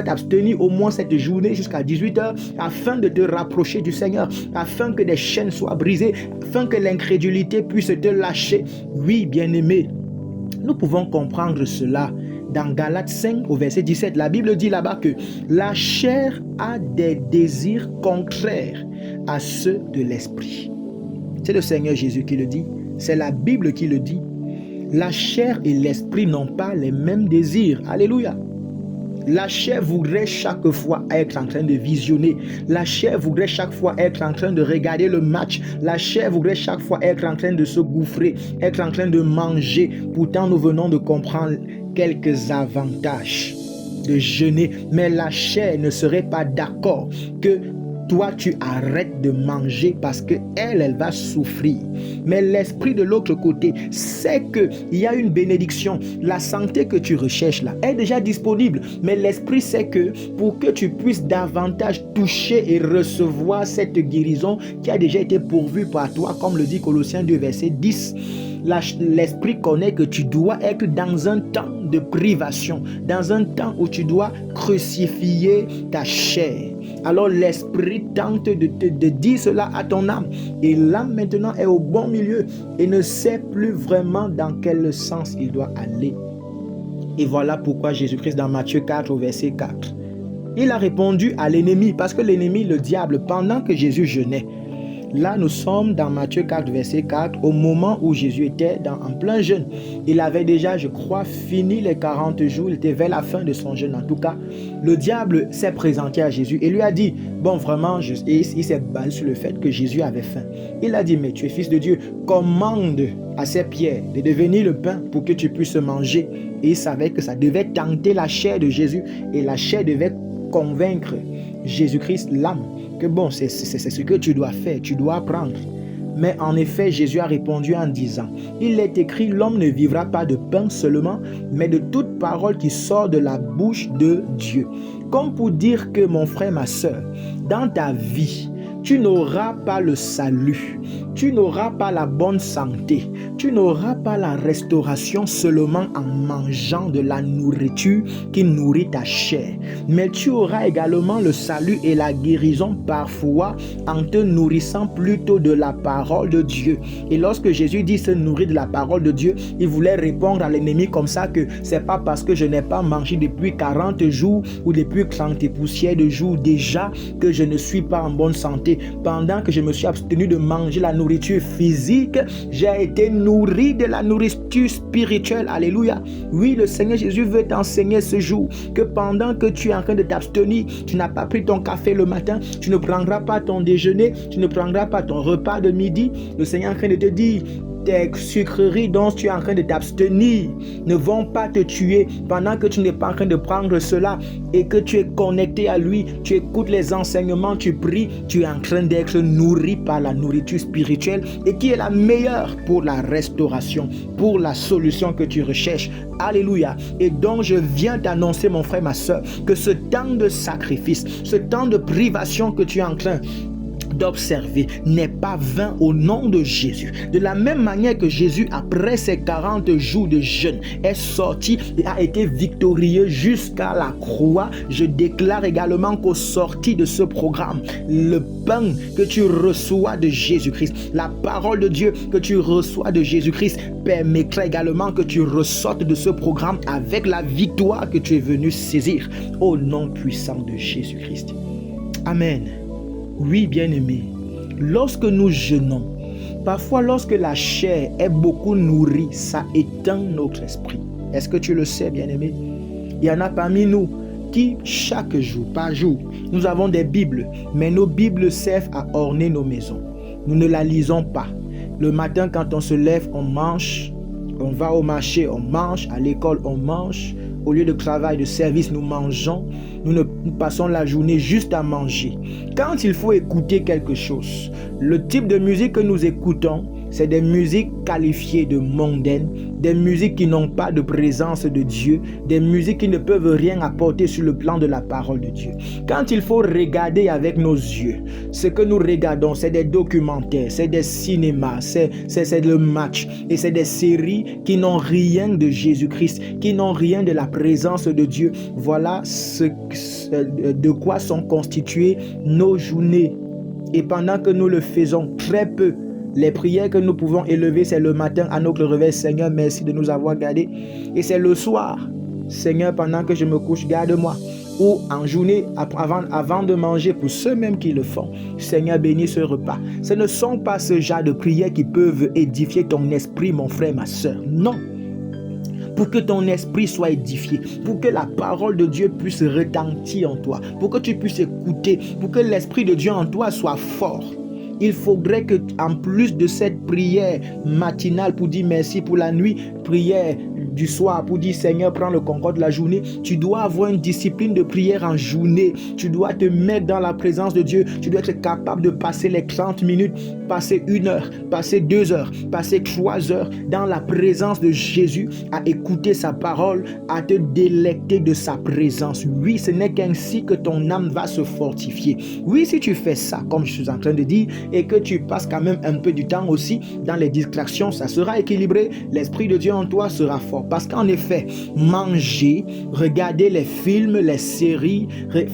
t'abstenir au moins cette journée jusqu'à 18 heures afin de te rapprocher du Seigneur, afin que des chaînes soient brisées, afin que l'incrédulité puisse te lâcher. Oui, bien-aimé, Nous pouvons comprendre cela dans Galates 5 au verset 17. La Bible dit là-bas que la chair a des désirs contraires à ceux de l'esprit. C'est le Seigneur Jésus qui le dit. C'est la Bible qui le dit. La chair et l'esprit n'ont pas les mêmes désirs. Alléluia. La chair voudrait chaque fois être en train de visionner. La chair voudrait chaque fois être en train de regarder le match. La chair voudrait chaque fois être en train de se gouffrer, être en train de manger. Pourtant, nous venons de comprendre quelques avantages de jeûner. Mais la chair ne serait pas d'accord que toi, tu arrêtes de manger parce que elle va souffrir. Mais l'esprit de l'autre côté sait qu'il y a une bénédiction. La santé que tu recherches là est déjà disponible. Mais l'esprit sait que pour que tu puisses davantage toucher et recevoir cette guérison qui a déjà été pourvue par toi, comme le dit Colossiens 2, verset 10, l'esprit connaît que tu dois être dans un temps de privation, dans un temps où tu dois crucifier ta chair. Alors l'esprit tente de dire cela à ton âme. Et l'âme maintenant est au bon milieu et ne sait plus vraiment dans quel sens il doit aller. Et voilà pourquoi Jésus-Christ dans Matthieu 4 au verset 4, il a répondu à l'ennemi, parce que l'ennemi, le diable, pendant que Jésus jeûnait, là, nous sommes dans Matthieu 4, verset 4, au moment où Jésus était en plein jeûne. Il avait déjà, je crois, fini les 40 jours. Il était vers la fin de son jeûne. En tout cas, le diable s'est présenté à Jésus et lui a dit, bon, vraiment, il s'est basé sur le fait que Jésus avait faim. Il a dit, mais tu es fils de Dieu, commande à ces pierres de devenir le pain pour que tu puisses manger. Et il savait que ça devait tenter la chair de Jésus et la chair devait convaincre Jésus-Christ, l'âme, que bon, c'est ce que tu dois faire, tu dois apprendre. Mais en effet, Jésus a répondu en disant, il est écrit, l'homme ne vivra pas de pain seulement, mais de toute parole qui sort de la bouche de Dieu. Comme pour dire que, mon frère, ma soeur, dans ta vie, tu n'auras pas le salut, tu n'auras pas la bonne santé, tu n'auras pas la restauration seulement en mangeant de la nourriture qui nourrit ta chair, mais tu auras également le salut et la guérison parfois en te nourrissant plutôt de la parole de Dieu. Et lorsque Jésus dit se nourrir de la parole de Dieu, il voulait répondre à l'ennemi comme ça que c'est pas parce que je n'ai pas mangé depuis 40 jours ou depuis 30 et poussières de jours déjà que je ne suis pas en bonne santé. Pendant que je me suis abstenu de manger la nourriture physique, j'ai été nourri de la nourriture spirituelle. Alléluia. Oui, le Seigneur Jésus veut t'enseigner ce jour que pendant que tu es en train de t'abstenir, tu n'as pas pris ton café le matin, tu ne prendras pas ton déjeuner, tu ne prendras pas ton repas de midi. Le Seigneur est en train de te dire, tes sucreries dont tu es en train de t'abstenir ne vont pas te tuer pendant que tu n'es pas en train de prendre cela et que tu es connecté à lui, tu écoutes les enseignements, tu pries, tu es en train d'être nourri par la nourriture spirituelle et qui est la meilleure pour la restauration, pour la solution que tu recherches. Alléluia. Et donc je viens t'annoncer, mon frère, ma soeur, que ce temps de sacrifice, ce temps de privation que tu es en train d'observer n'est pas vain au nom de Jésus. De la même manière que Jésus, après ses 40 jours de jeûne, est sorti et a été victorieux jusqu'à la croix, je déclare également qu'au sorti de ce programme, le pain que tu reçois de Jésus-Christ, la parole de Dieu que tu reçois de Jésus-Christ permettra également que tu ressortes de ce programme avec la victoire que tu es venu saisir au nom puissant de Jésus-Christ. Amen. Oui, bien-aimé, lorsque nous jeûnons, parfois lorsque la chair est beaucoup nourrie, ça éteint notre esprit. Est-ce que tu le sais, bien-aimé? Il y en a parmi nous qui, chaque jour, par jour, nous avons des Bibles, mais nos Bibles servent à orner nos maisons. Nous ne la lisons pas. Le matin, quand on se lève, on mange, on va au marché, on mange, à l'école, on mange. Au lieu de travail, de service, nous mangeons. Nous passons la journée juste à manger. Quand il faut écouter quelque chose, le type de musique que nous écoutons, c'est des musiques qualifiées de mondaines, des musiques qui n'ont pas de présence de Dieu, des musiques qui ne peuvent rien apporter sur le plan de la parole de Dieu. Quand il faut regarder avec nos yeux, ce que nous regardons, c'est des documentaires, c'est des cinémas, c'est le match, et c'est des séries qui n'ont rien de Jésus-Christ, qui n'ont rien de la présence de Dieu. Voilà de quoi sont constituées nos journées. Et pendant que nous le faisons très peu, Les prières que nous pouvons élever, c'est le matin à notre réveil. Seigneur, merci de nous avoir gardés. Et c'est le soir. Seigneur, pendant que je me couche, garde-moi. Ou en journée, avant de manger, pour ceux-mêmes qui le font. Seigneur, bénis ce repas. Ce ne sont pas ce genre de prières qui peuvent édifier ton esprit, mon frère, ma soeur. Non. Pour que ton esprit soit édifié, pour que la parole de Dieu puisse retentir en toi, pour que tu puisses écouter, pour que l'esprit de Dieu en toi soit fort. Il faudrait que, en plus de cette prière matinale pour dire merci pour la nuit, prière du soir pour dire Seigneur, prends le concours de la journée, tu dois avoir une discipline de prière en journée. Tu dois te mettre dans la présence de Dieu. Tu dois être capable de passer les 30 minutes, passer 1 heure, passer 2 heures, passer 3 heures dans la présence de Jésus, à écouter sa parole, à te délecter de sa présence. Oui, ce n'est qu'ainsi que ton âme va se fortifier. Oui, si tu fais ça, comme je suis en train de dire, et que tu passes quand même un peu du temps aussi dans les distractions, ça sera équilibré. L'Esprit de Dieu en toi sera fort. Parce qu'en effet, manger, regarder les films, les séries,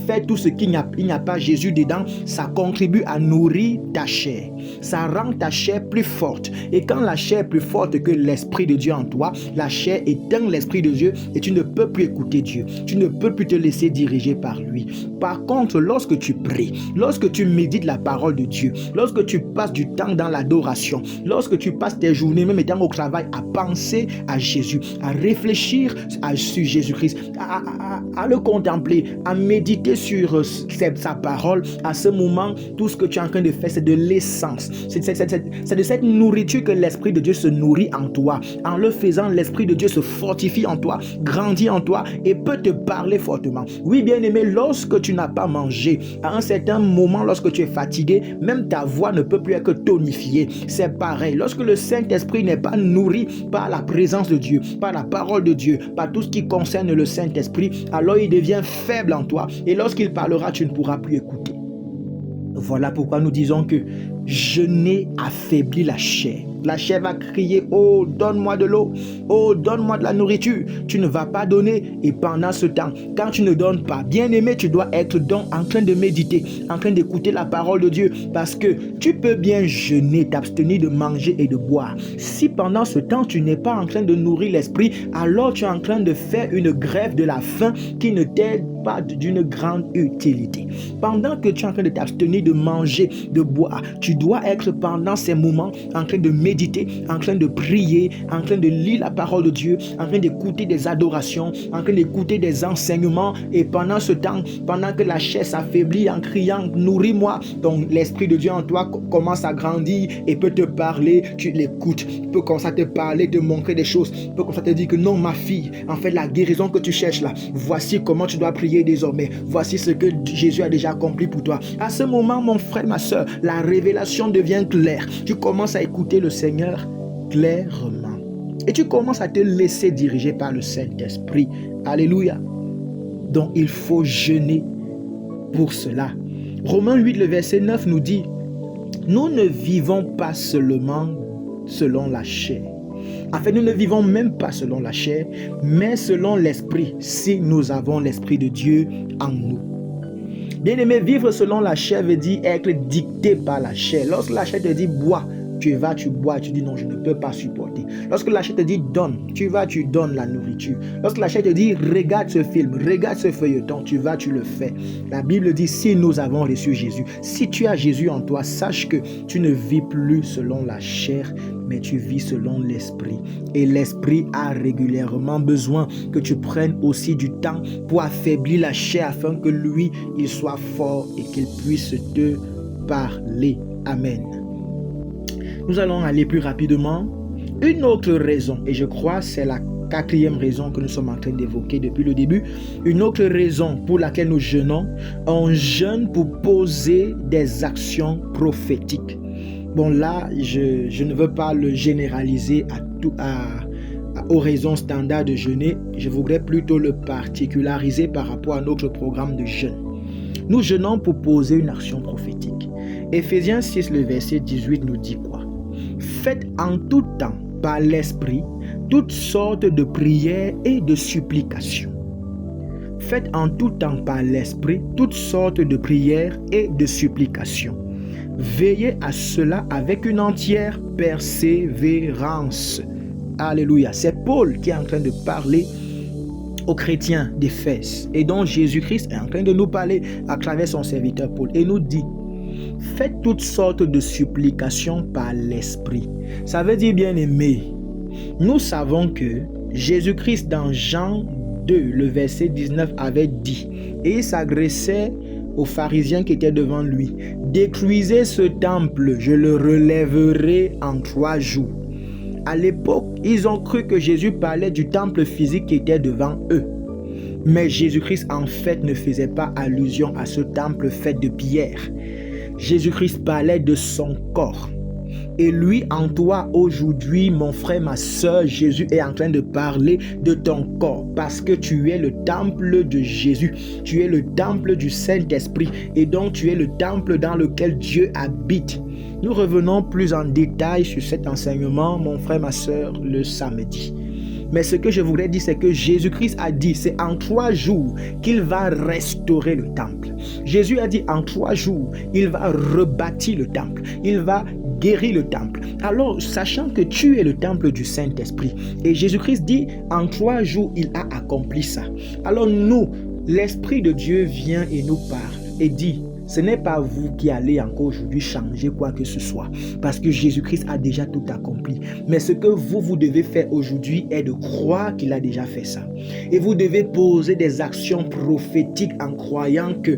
faire tout ce qu'il n'y a pas Jésus dedans, ça contribue à nourrir ta chair. Ça rend ta chair plus forte. Et quand la chair est plus forte que l'Esprit de Dieu en toi, la chair éteint l'Esprit de Dieu et tu ne peux plus écouter Dieu. Tu ne peux plus te laisser diriger par lui. Par contre, lorsque tu pries, lorsque tu médites la parole de Dieu, lorsque tu passes du temps dans l'adoration, lorsque tu passes tes journées, même étant au travail, à penser à Jésus, à réfléchir sur Jésus-Christ, à le contempler, à méditer sur sa parole, à ce moment, tout ce que tu es en train de faire, c'est de l'essence. C'est de cette nourriture que l'Esprit de Dieu se nourrit en toi. En le faisant, l'Esprit de Dieu se fortifie en toi, grandit en toi et peut te parler fortement. Oui, bien-aimé, lorsque tu n'as pas mangé, à un certain moment, lorsque tu es fatigué, même ta voix ne peut plus être tonifiée. C'est pareil. Lorsque le Saint-Esprit n'est pas nourri par la présence de Dieu, par la parole de Dieu, par tout ce qui concerne le Saint-Esprit, alors il devient faible en toi. Et lorsqu'il parlera, tu ne pourras plus écouter. Voilà pourquoi nous disons que jeûner affaiblit la chair. La chair va crier, oh, donne-moi de l'eau, oh, donne-moi de la nourriture. Tu ne vas pas donner. Et pendant ce temps, quand tu ne donnes pas, bien aimé, tu dois être donc en train de méditer, en train d'écouter la parole de Dieu. Parce que tu peux bien jeûner, t'abstenir de manger et de boire. Si pendant ce temps, tu n'es pas en train de nourrir l'esprit, alors tu es en train de faire une grève de la faim qui ne t'aide pas d'une grande utilité. Pendant que tu es en train de t'abstenir de manger, de boire, tu dois être pendant ces moments en train de méditer, en train de prier, en train de lire la parole de Dieu, en train d'écouter des adorations, en train d'écouter des enseignements. Et pendant ce temps, pendant que la chair s'affaiblit en criant, nourris-moi, donc l'Esprit de Dieu en toi commence à grandir et peut te parler, tu l'écoutes, peut commencer à te parler, te montrer des choses, peut commencer à te dire que non, ma fille, en fait la guérison que tu cherches là, voici comment tu dois prier désormais, voici ce que Jésus a déjà accompli pour toi. À ce moment, mon frère, ma soeur, la révélation devient claire. Tu commences à écouter le Seigneur clairement. Et tu commences à te laisser diriger par le Saint-Esprit. Alléluia. Donc il faut jeûner pour cela. Romains 8, le verset 9 nous dit, nous ne vivons pas seulement selon la chair. En fait, nous ne vivons même pas selon la chair, mais selon l'Esprit, si nous avons l'Esprit de Dieu en nous. Bien-aimé, vivre selon la chair veut dire être dicté par la chair. Lorsque la chair te dit bois, tu vas, tu bois, tu dis non, je ne peux pas supporter. Lorsque la chair te dit donne, tu vas, tu donnes la nourriture. Lorsque la chair te dit regarde ce film, regarde ce feuilleton, tu vas, tu le fais. La Bible dit si nous avons reçu Jésus, si tu as Jésus en toi, sache que tu ne vis plus selon la chair, mais tu vis selon l'Esprit. Et l'Esprit a régulièrement besoin que tu prennes aussi du temps pour affaiblir la chair afin que lui, il soit fort et qu'il puisse te parler. Amen. Nous allons aller plus rapidement. Une autre raison, et je crois c'est la 4e raison que nous sommes en train d'évoquer depuis le début. Une autre raison pour laquelle nous jeûnons, on jeûne pour poser des actions prophétiques. Bon là, je ne veux pas le généraliser aux raisons standards de jeûner. Je voudrais plutôt le particulariser par rapport à notre programme de jeûne. Nous jeûnons pour poser une action prophétique. Éphésiens 6, le verset 18 nous dit quoi? Faites en tout temps par l'Esprit toutes sortes de prières et de supplications. Faites en tout temps par l'Esprit toutes sortes de prières et de supplications. Veillez à cela avec une entière persévérance. Alléluia. C'est Paul qui est en train de parler aux chrétiens d'Éphèse et dont Jésus-Christ est en train de nous parler à travers son serviteur Paul et nous dit: faites toutes sortes de supplications par l'Esprit. Ça veut dire, bien aimé, nous savons que Jésus-Christ dans Jean 2, le verset 19 avait dit, et il s'adressait aux pharisiens qui étaient devant lui: détruisez ce temple, je le relèverai en 3 jours. À l'époque, ils ont cru que Jésus parlait du temple physique qui était devant eux. Mais Jésus-Christ en fait ne faisait pas allusion à ce temple fait de pierre. Jésus-Christ parlait de son corps. Et lui, en toi, aujourd'hui, mon frère, ma soeur, Jésus est en train de parler de ton corps. Parce que tu es le temple de Jésus. Tu es le temple du Saint-Esprit. Et donc, tu es le temple dans lequel Dieu habite. Nous revenons plus en détail sur cet enseignement, mon frère, ma soeur, le samedi. Mais ce que je voudrais dire, c'est que Jésus-Christ a dit, c'est en 3 jours qu'il va restaurer le temple. Jésus a dit, en 3 jours, il va rebâtir le temple. Il va guérir le temple. Alors, sachant que tu es le temple du Saint-Esprit, et Jésus-Christ dit, en 3 jours, il a accompli ça. Alors nous, l'Esprit de Dieu vient et nous parle et dit, ce n'est pas vous qui allez encore aujourd'hui changer quoi que ce soit, parce que Jésus-Christ a déjà tout accompli. Mais ce que vous devez faire aujourd'hui est de croire qu'il a déjà fait ça. Et vous devez poser des actions prophétiques en croyant que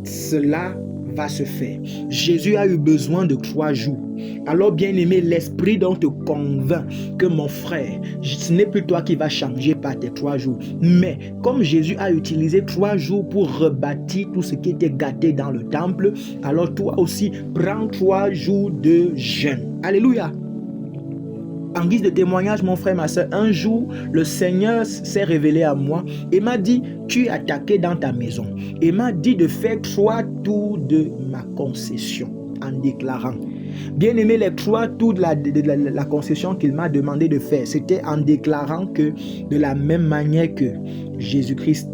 cela va se faire. Jésus a eu besoin de 3 jours. Alors, bien aimé, l'Esprit donc te convainc que mon frère, ce n'est plus toi qui vas changer par tes 3 jours. Mais comme Jésus a utilisé 3 jours pour rebâtir tout ce qui était gâté dans le temple, alors toi aussi, prends 3 jours de jeûne. Alléluia. En guise de témoignage, mon frère, ma soeur, un jour, le Seigneur s'est révélé à moi et m'a dit, tu es attaqué dans ta maison. Et m'a dit de faire 3 tours de ma concession en déclarant. Bien aimé, les 3 tours de la concession qu'il m'a demandé de faire, c'était en déclarant que de la même manière que Jésus-Christ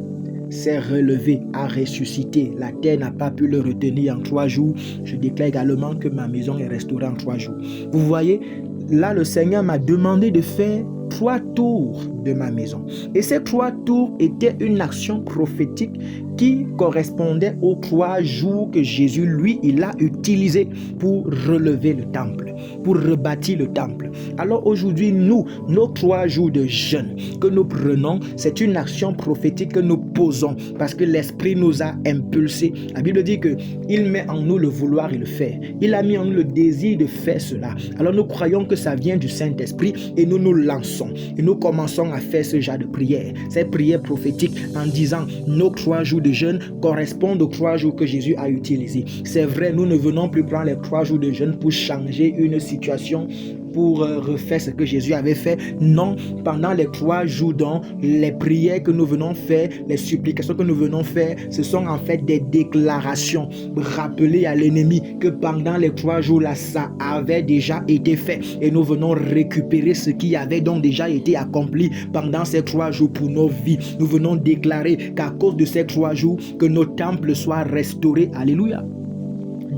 s'est relevé, a ressuscité, la terre n'a pas pu le retenir en 3 jours, je déclare également que ma maison est restaurée en 3 jours. Vous voyez, là le Seigneur m'a demandé de faire 3 tours de ma maison. Et ces 3 tours étaient une action prophétique qui correspondait aux 3 jours que Jésus, lui, il a utilisé pour relever le temple, pour rebâtir le temple. Alors aujourd'hui, nous, nos 3 jours de jeûne que nous prenons, c'est une action prophétique que nous posons parce que l'Esprit nous a impulsés. La Bible dit qu'il met en nous le vouloir et le faire. Il a mis en nous le désir de faire cela. Alors nous croyons que ça vient du Saint-Esprit et nous nous lançons. Et nous commençons à faire ce genre de prière. Ces prières prophétiques en disant nos 3 jours de jeûne correspondent aux 3 jours que Jésus a utilisés. C'est vrai, nous ne venons plus prendre les 3 jours de jeûne pour changer une situation, pour refaire ce que Jésus avait fait. Non, pendant les 3 jours, donc, les prières que nous venons faire, les supplications que nous venons faire, ce sont en fait des déclarations. Rappeler à l'ennemi que pendant les 3 jours là, ça avait déjà été fait. Et nous venons récupérer ce qui avait donc déjà été accompli pendant ces 3 jours pour nos vies. Nous venons déclarer qu'à cause de ces 3 jours, que nos temples soient restaurés. Alléluia.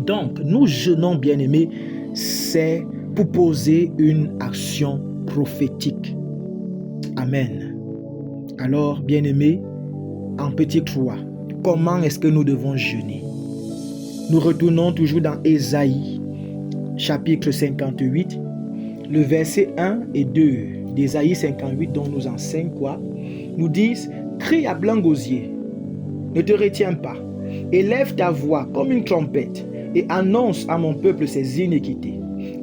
Donc, nous jeûnons, bien-aimés, c'est pour poser une action prophétique. Amen. Alors, bien-aimés, en petit 3, comment est-ce que nous devons jeûner? Nous retournons toujours dans Ésaïe, chapitre 58, le verset 1 et 2 d'Ésaïe 58, dont nous enseigne quoi? Nous disent, crie à plein gosier, ne te retiens pas, élève ta voix comme une trompette et annonce à mon peuple ses iniquités,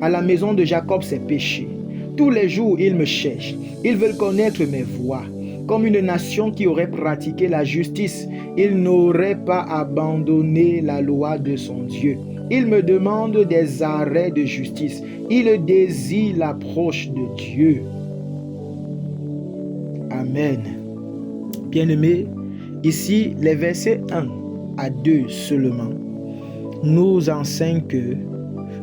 à la maison de Jacob ses péchés. Tous les jours, ils me cherchent. Ils veulent connaître mes voies. Comme une nation qui aurait pratiqué la justice, ils n'auraient pas abandonné la loi de son Dieu. Ils me demandent des arrêts de justice. Ils désirent l'approche de Dieu. Amen. Bien-aimés, ici, les versets 1 à 2 seulement nous enseignent que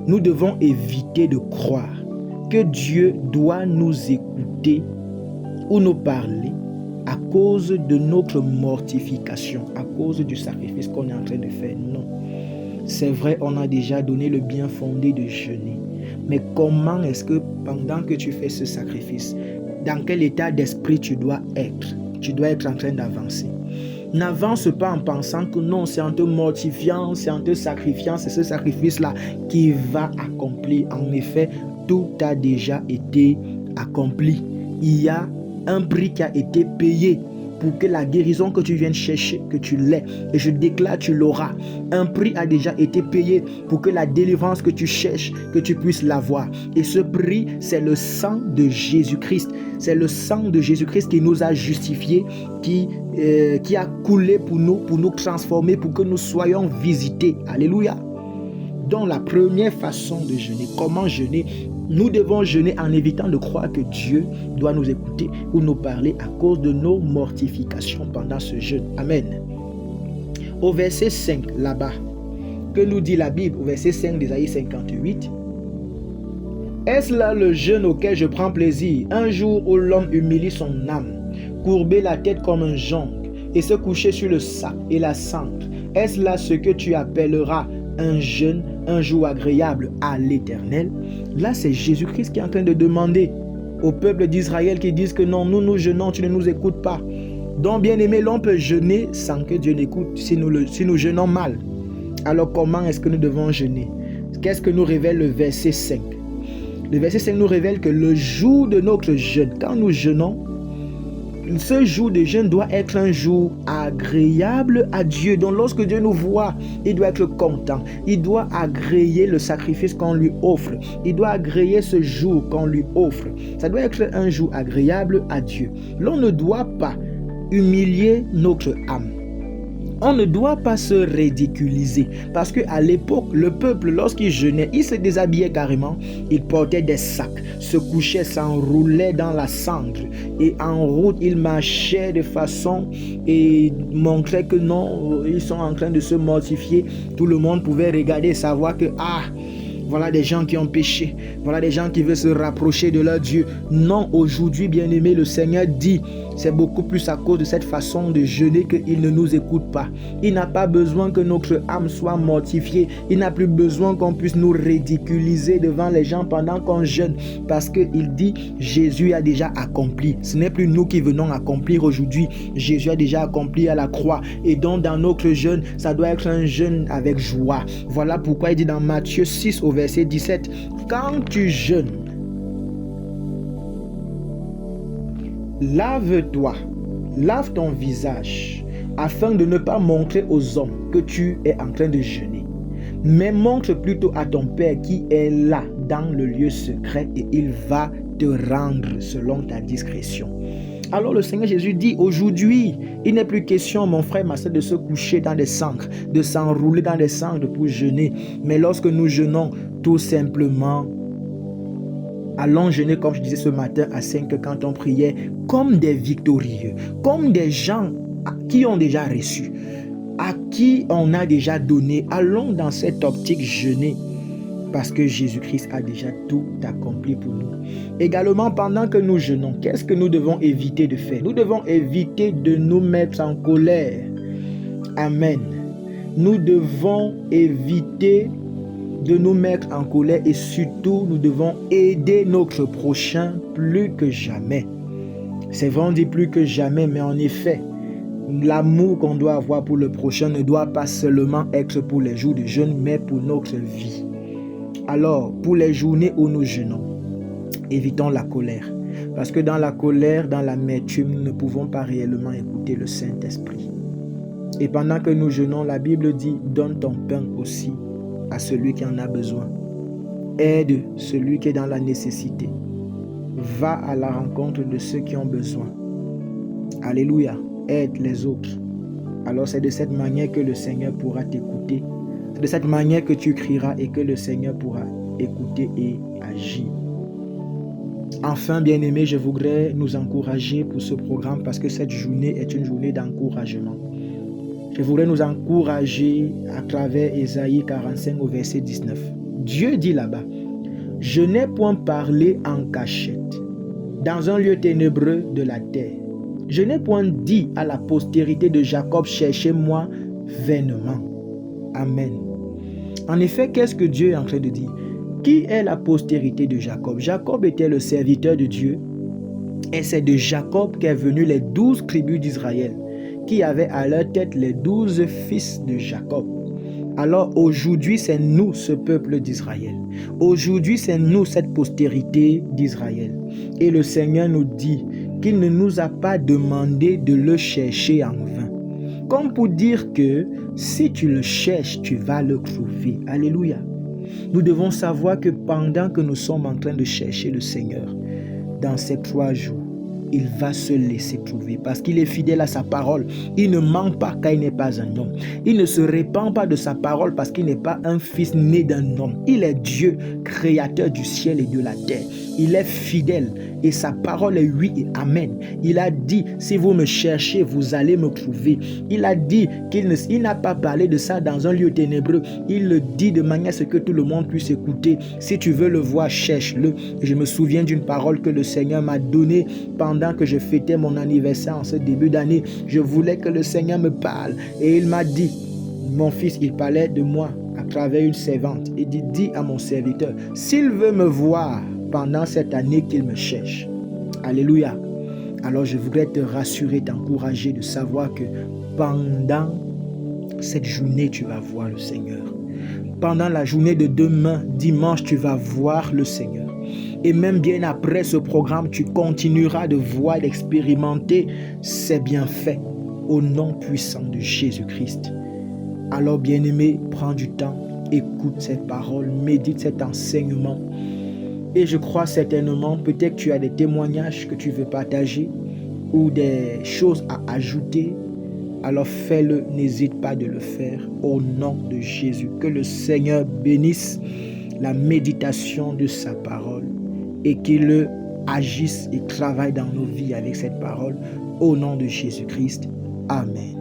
nous devons éviter de croire que Dieu doit nous écouter ou nous parler à cause de notre mortification, à cause du sacrifice qu'on est en train de faire. Non. C'est vrai, on a déjà donné le bien fondé de jeûner. Mais comment est-ce que pendant que tu fais ce sacrifice, dans quel état d'esprit tu dois être? Tu dois être en train d'avancer. N'avance pas en pensant que non, c'est en te mortifiant, c'est en te sacrifiant, c'est ce sacrifice-là qui va accomplir. En effet, tout a déjà été accompli. Il y a un prix qui a été payé pour que la guérison que tu viens chercher, que tu l'aies. Et je déclare, tu l'auras. Un prix a déjà été payé pour que la délivrance que tu cherches, que tu puisses l'avoir. Et ce prix, c'est le sang de Jésus-Christ. C'est le sang de Jésus-Christ qui nous a justifiés, qui a coulé pour nous transformer, pour que nous soyons visités. Alléluia. Donc la première façon de jeûner, comment jeûner? Nous devons jeûner en évitant de croire que Dieu doit nous écouter ou nous parler à cause de nos mortifications pendant ce jeûne. Amen. Au verset 5, là-bas, que nous dit la Bible, au verset 5 d'Ésaïe 58, « Est-ce là le jeûne auquel je prends plaisir, un jour où l'homme humilie son âme, courber la tête comme un jonc et se coucher sur le sac et la cendre? Est-ce là ce que tu appelleras un jeûne, un jour agréable à l'Éternel? » Là, c'est Jésus-Christ qui est en train de demander au peuple d'Israël qui disent que non, nous jeûnons, tu ne nous écoutes pas. Donc, bien aimé, l'on peut jeûner sans que Dieu n'écoute si nous jeûnons mal. Alors, comment est-ce que nous devons jeûner? Qu'est-ce que nous révèle le verset 5? Le verset 5 nous révèle que le jour de notre jeûne, quand nous jeûnons, ce jour de jeûne doit être un jour agréable à Dieu. Donc lorsque Dieu nous voit, il doit être content. Il doit agréer le sacrifice qu'on lui offre. Il doit agréer ce jour qu'on lui offre. Ça doit être un jour agréable à Dieu. L'on ne doit pas humilier notre âme. On ne doit pas se ridiculiser parce qu'à l'époque, le peuple, lorsqu'il jeûnait, il se déshabillait carrément. Il portait des sacs, se couchait, s'enroulait dans la cendre et en route, il marchait de façon et montrait que non, ils sont en train de se mortifier. Tout le monde pouvait regarder et savoir que voilà des gens qui ont péché. Voilà des gens qui veulent se rapprocher de leur Dieu. Non, aujourd'hui, bien-aimé, le Seigneur dit, c'est beaucoup plus à cause de cette façon de jeûner qu'il ne nous écoute pas. Il n'a pas besoin que notre âme soit mortifiée. Il n'a plus besoin qu'on puisse nous ridiculiser devant les gens pendant qu'on jeûne. Parce qu'il dit, Jésus a déjà accompli. Ce n'est plus nous qui venons accomplir aujourd'hui. Jésus a déjà accompli à la croix. Et donc, dans notre jeûne, ça doit être un jeûne avec joie. Voilà pourquoi il dit dans Matthieu 6 au verset 17, quand tu jeûnes, lave-toi, lave ton visage, afin de ne pas montrer aux hommes que tu es en train de jeûner, mais montre plutôt à ton Père qui est là dans le lieu secret et il va te rendre selon ta discrétion. Alors le Seigneur Jésus dit, aujourd'hui, il n'est plus question, mon frère, ma soeur, de se coucher dans des cendres, de s'enrouler dans des cendres pour jeûner. Mais lorsque nous jeûnons, tout simplement, allons jeûner, comme je disais ce matin à 5 quand on priait, comme des victorieux, comme des gens qui ont déjà reçu, à qui on a déjà donné. Allons dans cette optique jeûner. Parce que Jésus-Christ a déjà tout accompli pour nous. Également, pendant que nous jeûnons, qu'est-ce que nous devons éviter de faire? Nous devons éviter de nous mettre en colère. Amen. Nous devons éviter de nous mettre en colère et surtout, nous devons aider notre prochain plus que jamais. C'est vrai, on dit plus que jamais, mais en effet, l'amour qu'on doit avoir pour le prochain ne doit pas seulement être pour les jours de jeûne, mais pour notre vie. Alors, pour les journées où nous jeûnons, évitons la colère. Parce que dans la colère, dans l'amertume, nous ne pouvons pas réellement écouter le Saint-Esprit. Et pendant que nous jeûnons, la Bible dit, donne ton pain aussi à celui qui en a besoin. Aide celui qui est dans la nécessité. Va à la rencontre de ceux qui ont besoin. Alléluia. Aide les autres. Alors c'est de cette manière que le Seigneur pourra t'écouter. C'est de cette manière que tu crieras et que le Seigneur pourra écouter et agir. Enfin, bien-aimés, je voudrais nous encourager pour ce programme parce que cette journée est une journée d'encouragement. Je voudrais nous encourager à travers Ésaïe 45 au verset 19. Dieu dit là-bas, « Je n'ai point parlé en cachette, dans un lieu ténébreux de la terre. Je n'ai point dit à la postérité de Jacob, cherchez-moi vainement. » Amen. En effet, qu'est-ce que Dieu est en train de dire? Qui est la postérité de Jacob? Jacob était le serviteur de Dieu. Et c'est de Jacob qu'est venu les 12 tribus d'Israël, qui avaient à leur tête les 12 fils de Jacob. Alors aujourd'hui, c'est nous, ce peuple d'Israël. Aujourd'hui, c'est nous, cette postérité d'Israël. Et le Seigneur nous dit qu'il ne nous a pas demandé de le chercher en vain. Comme pour dire que si tu le cherches, tu vas le trouver. Alléluia. Nous devons savoir que pendant que nous sommes en train de chercher le Seigneur, dans ces 3 jours, il va se laisser trouver parce qu'il est fidèle à sa parole. Il ne ment pas car il n'est pas un homme. Il ne se répand pas de sa parole parce qu'il n'est pas un fils né d'un homme. Il est Dieu, créateur du ciel et de la terre. Il est fidèle et sa parole est oui et amen. Il a dit, si vous me cherchez, vous allez me trouver. Il a dit qu'il n'a pas parlé de ça dans un lieu ténébreux. Il le dit de manière à ce que tout le monde puisse écouter. Si tu veux le voir, cherche-le. Et je me souviens d'une parole que le Seigneur m'a donnée pendant que je fêtais mon anniversaire en ce début d'année. Je voulais que le Seigneur me parle. Et il m'a dit, mon fils, il parlait de moi à travers une servante. Il dit, dis à mon serviteur, s'il veut me voir pendant cette année, qu'il me cherche. Alléluia. Alors je voudrais te rassurer, t'encourager de savoir que pendant cette journée, tu vas voir le Seigneur. Pendant la journée de demain, dimanche, tu vas voir le Seigneur. Et même bien après ce programme, tu continueras de voir, d'expérimenter ses bienfaits au nom puissant de Jésus-Christ. Alors bien-aimé, prends du temps, écoute cette parole, médite cet enseignement. Et je crois certainement, peut-être que tu as des témoignages que tu veux partager ou des choses à ajouter. Alors fais-le, n'hésite pas de le faire au nom de Jésus. Que le Seigneur bénisse la méditation de sa parole et qu'il agisse et travaille dans nos vies avec cette parole au nom de Jésus-Christ. Amen.